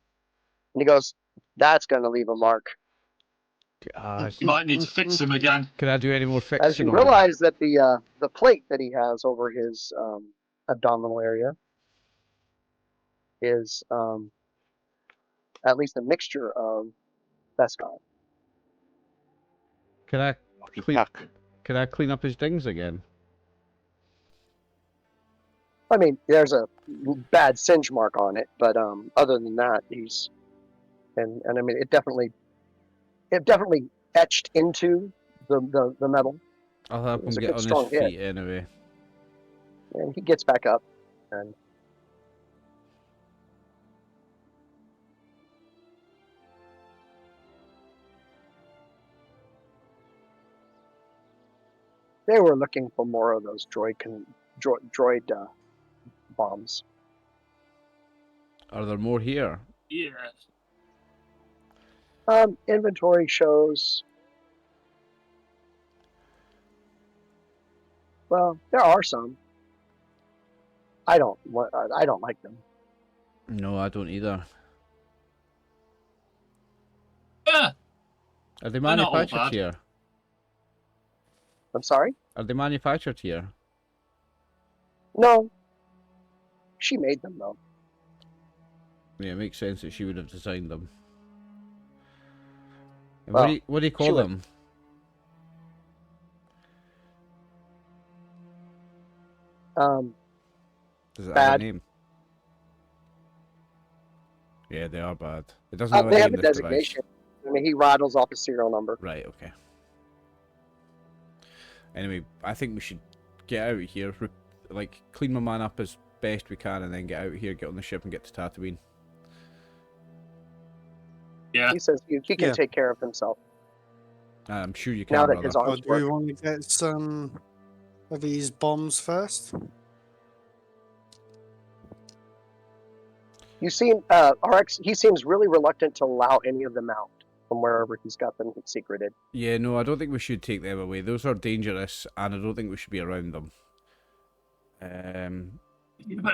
he goes, "That's going to leave a mark." You might need to fix him again. Can I do any more As fixing you on him? realize that the plate that he has over his abdominal area is at least a mixture of Beskar. Can I Lucky Clean- duck. can I clean up his dings again? I mean, there's a bad singe mark on it, but other than that, he's and I mean it definitely etched into the metal, I'll help It him was a get good on his strong hit. feet anyway. and he gets back up and They were looking for more of those droid bombs. Are there more here? Yeah. Inventory shows. Well, there are some. I don't like them. No, I don't either. Yeah. Are they They're not all manufactured bad. here? I'm sorry? Are they manufactured here? No. She made them, though. Yeah, it makes sense that she would have designed them. And Well, what do you she call would- them? Does it have Bad. a name? Yeah, they are bad. It doesn't have a They name, have a this device. designation. I mean, he rattles off a serial number. Right, okay. Anyway, I think we should get out of here. Like, clean my man up as best we can and then get out of here, get on the ship and get to Tatooine. Yeah. He says he can Yeah. take care of himself. I'm sure you can, Now that brother. his Or arms do we work. want to get some of these bombs first? You seem RX. He seems really reluctant to allow any of them out from wherever he's got them secreted. Yeah, no, I don't think we should take them away. Those are dangerous, and I don't think we should be around them. But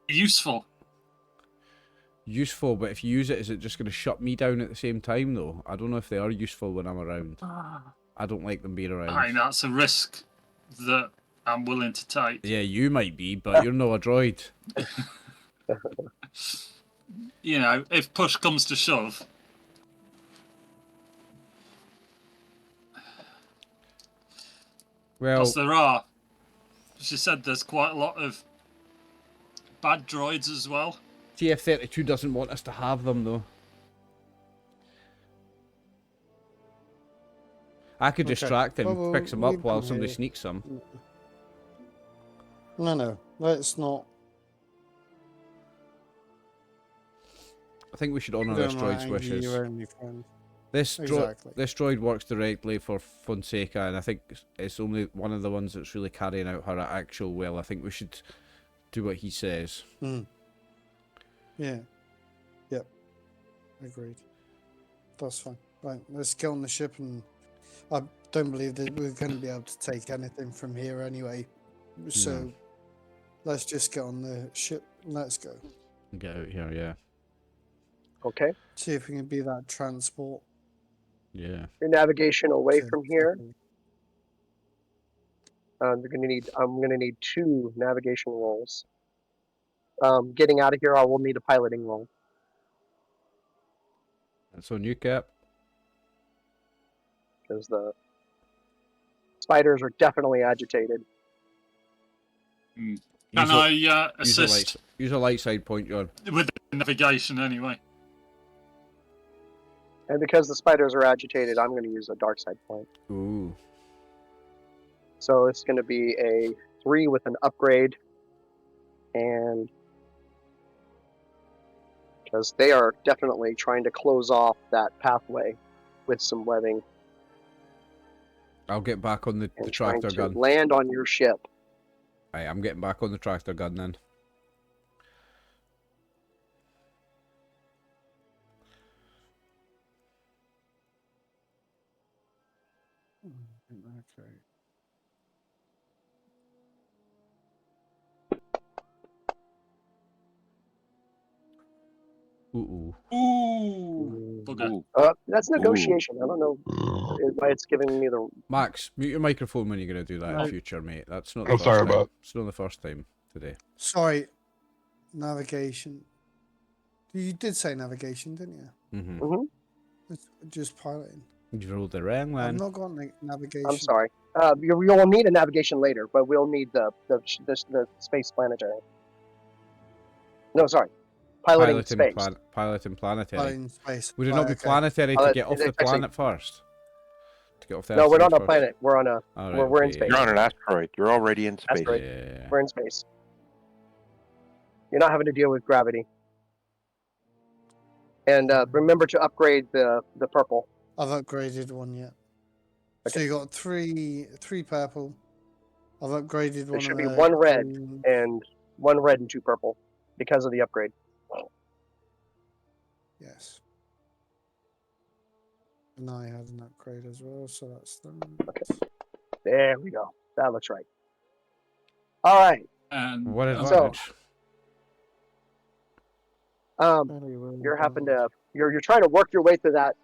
useful. Useful, but if you use it, is it just going to shut me down at the same time, though? I don't know if they are useful when I'm around. I don't like them being around. I mean, that's a risk that I'm willing to take. Yeah, you might be, but you're not a droid. You know, if push comes to shove. Well, Because there are. She said there's quite a lot of bad droids as well. TF-32 doesn't want us to have them, though. I could Okay. distract him, Well, fix him we'll up while leave them somebody here. sneaks them. No, let's not. I think we should honour Don't this droid's anger wishes. your only friend. This Exactly. this droid works directly for Fonseca, and I think it's only one of the ones that's really carrying out her actual will. I think we should do what he says. Yeah. Yep. Agreed. That's fine. Right, let's get on the ship, and I don't believe that we're going to be able to take anything from here anyway. So let's just get on the ship. Let's go. Get out here, yeah. Okay. See if we can be that transport. Yeah. Your navigation away to from here. Tatooine. I'm gonna need 2 navigation rolls. Getting out of here, I will need a piloting roll. That's on you, Cap. Because the spiders are definitely agitated. Can Use I use a assist use a light side point, John. with the navigation anyway? And because the spiders are agitated, I'm going to use a dark side point. Ooh. So it's going to be a 3 with an upgrade. And because they are definitely trying to close off that pathway with some webbing I'll get back on the and trying tractor to gun. land on your ship. Aye, I'm getting back on the tractor gun then. Okay. Ooh. Ooh. Bugger. Ooh. That's negotiation. I don't know why it's giving me the... Max, mute your microphone when you're going to do that in No. future, mate. That's not the I'm first sorry time. about- It's not the first time today. Sorry. Navigation. You did say navigation, didn't you? Mm-hmm. It's just piloting. You rolled the wrong I've one. not got navigation. I'm sorry. You'll need a navigation later, but we'll need the space planetary. No, sorry. Piloting space. Piloting planetary. Piloting space. Would it Right, not be okay. planetary to get off it's the actually- planet first? To get off the No, we're not on asteroid a first? planet. We're on a... All we're in okay. space. You're on an asteroid. You're already in space. Asteroid. Yeah. We're in space. You're not having to deal with gravity. And remember to upgrade the purple. I've upgraded one yet. So you got three purple. I've upgraded one. There should of be the one red green. and one red and 2 purple because of the upgrade. Yes. And I had an upgrade as well, so that's the. Okay. There we go. That looks right. All right. And What So- advantage? You're trying to work your way through that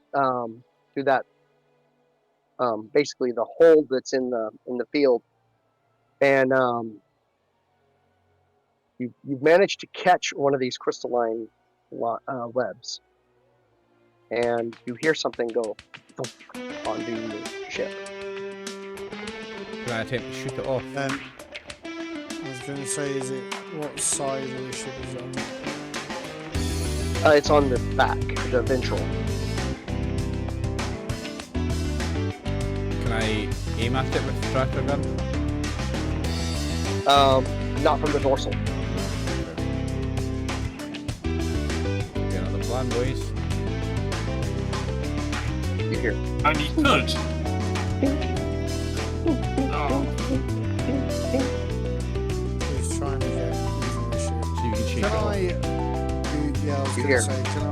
basically the hole that's in the field, and you've managed to catch one of these crystalline webs, and you hear something go onto your ship. Can I attempt to shoot it off? I was going to say, is it what side of the ship is it on? It's on the back, the ventral. Can I aim at it with the tractor gun? Not from the dorsal. Okay, another plan, boys. You hear. and he could. Oh, He's trying to get into the ship. So you can shoot it Can off. I? Yeah, I was You going hear. to say, can I?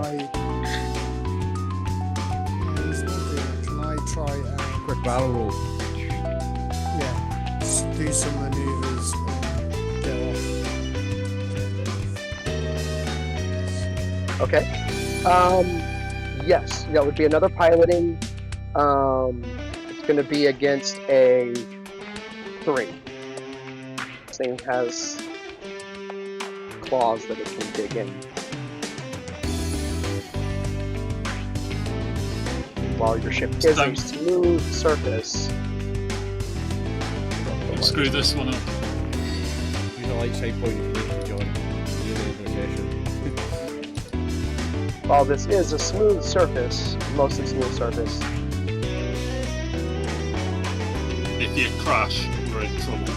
He's not doing it. Can I try and Quick barrel roll. do some maneuvers and get off? Okay. Yes, that would be another piloting. It's going to be against a 3. This thing has claws that it can dig in. While your ship is a Don't. smooth surface, screw this one up. Use a light side point if you need to, John. You're the session. while this is a smooth surface, mostly smooth surface, If you crash, we're in trouble.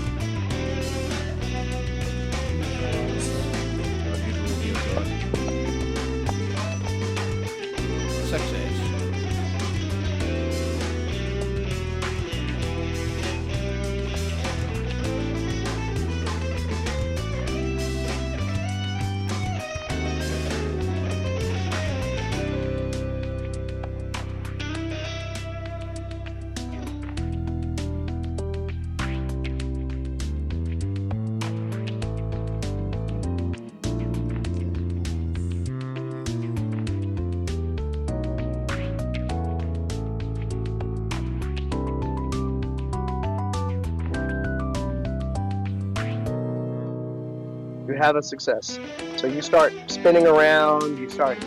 Success. you have a success. So you start spinning around, you start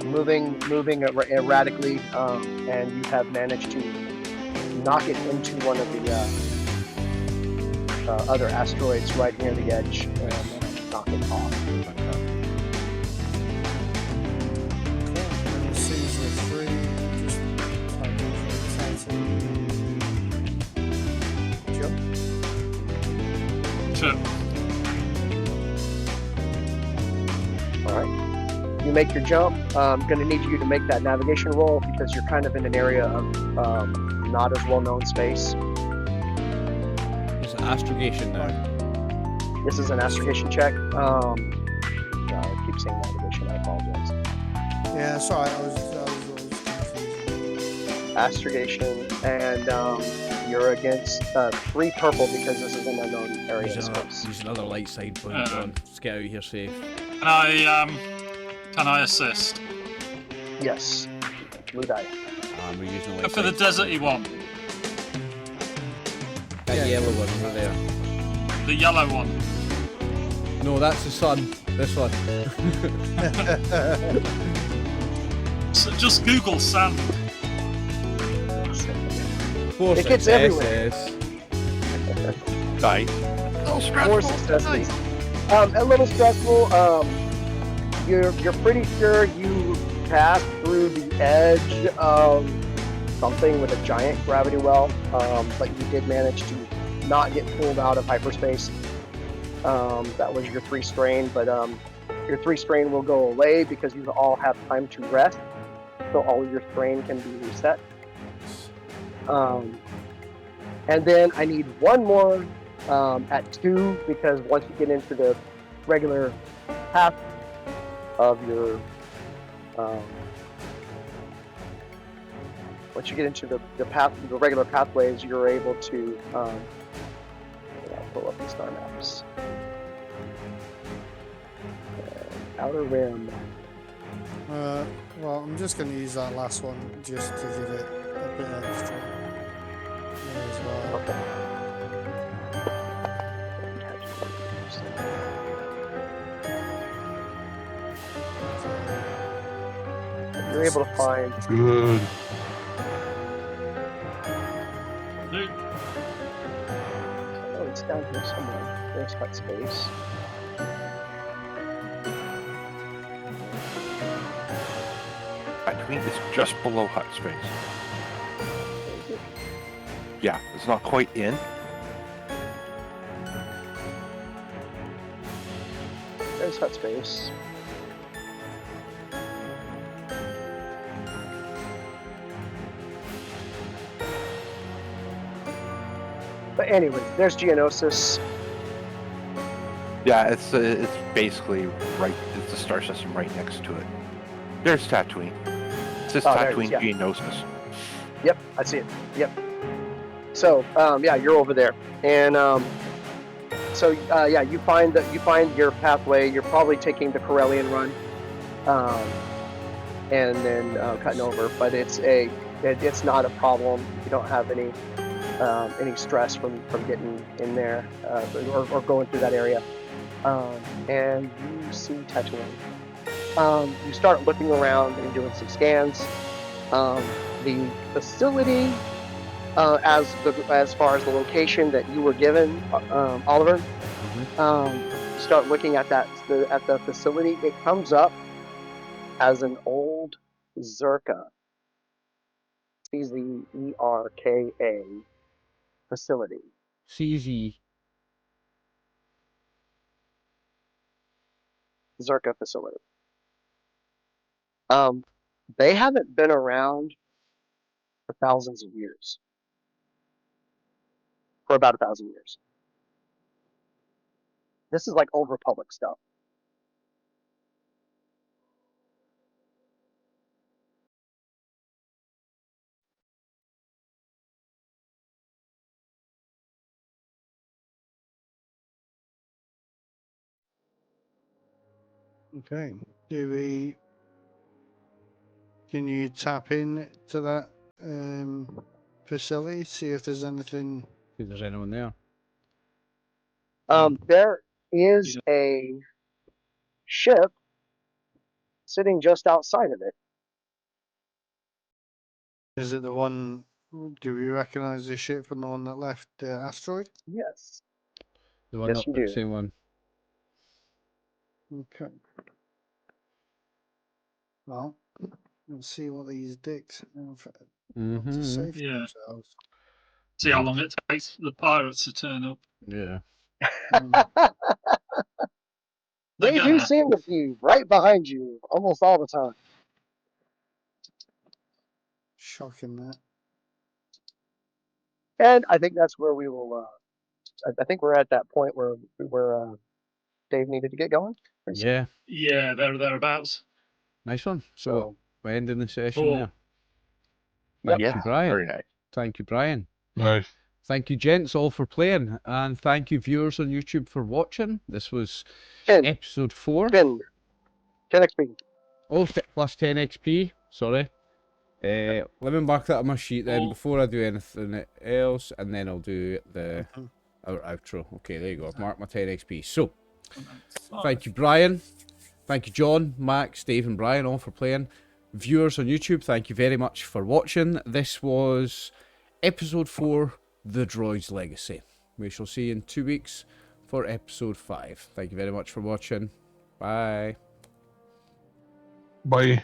moving erratically, and you have managed to knock it into one of the other asteroids right near the edge and knock it off. Cool. And as soon as we're free, just type in for jump. Sure. Alright. You make your jump. I'm going to need you to make that navigation roll because you're kind of in an area of not as well-known space. It's an astrogation now. This is an astrogation check. I keep saying navigation, I apologize. Yeah, sorry, I was confused. Astrogation, and you're against 3 purple because this is an unknown area of space. Use another light side point, John. Let's get out of here safe. Can I assist? Yes. Blue die. We're using a light For the side. deserty one, That yellow one over there. the yellow one. No, that's the sun. This one. So just Google sand. Four It gets everywhere. successes. Nice. 4 successes. A little stressful. You're pretty sure you passed through the edge of something with a giant gravity well, but you did manage to not get pulled out of hyperspace. That was your 3 strain, but your 3 strain will go away because you all have time to rest, so all of your strain can be reset. And then I need one more at 2, because once you get into the regular path of your once you get into the regular pathways, you're able to I'll pull up the star maps. Outer Rim. Well, I'm just going to use that last one just to give it a bit extra as well. Okay. You're able to find. Good. Oh, it's down here somewhere. There's Hyperspace. Tatooine is just below Hyperspace. Yeah, it's not quite in. There's Hyperspace. But anyway, there's Geonosis. Yeah, it's basically right. It's the star system right next to it. There's Tatooine. It's just There it Tatooine is, yeah. Geonosis. Yep, I see it. Yep. So, yeah, you're over there, and yeah, you find your pathway. You're probably taking the Corellian run, and then cutting over. But it's not a problem. You don't have any stress from getting in there or going through that area. And you see Tatooine. You start looking around and doing some scans. The facility, as far as the location that you were given, Oliver. You start looking at the facility. It comes up as an old Zerka, Zerka facility. CZ. Zerka facility. They haven't been around for thousands of years. For about 1,000 years. This is like Old Republic stuff. Okay. Can you tap in to that facility, see if there's anything? See if there's anyone there. There is a ship sitting just outside of it. Is it the one? Do we recognize the ship from the one that left the asteroid? Yes. The one Yes, up, you the do. same one. Okay. Well, let's see what these dicks have to say for Yeah. themselves. See how long it takes the pirates to turn up. Yeah. They do seem to be right behind you almost all the time. Shocking that. And I think that's where we will. I think we're at that point where Dave needed to get going. Yeah. Yeah, thereabouts. Nice one. So we're ending the session Cool. there. Thank Yeah, you, Brian. very nice. Thank you, Brian. Nice. Thank you, gents, all for playing, and thank you, viewers on YouTube, for watching. This was 10. episode 4. 10 XP. Oh, plus 10 XP. Sorry. Let me mark that on my sheet then before I do anything else, and then I'll do our outro. Okay, there you go. I've marked my 10 XP. So, thank you, Brian. Thank you, John, Max, Dave, and Brian, all for playing. Viewers on YouTube, thank you very much for watching. This was episode 4, The Droids Legacy. We shall see you in 2 weeks for episode 5. Thank you very much for watching. Bye. Bye.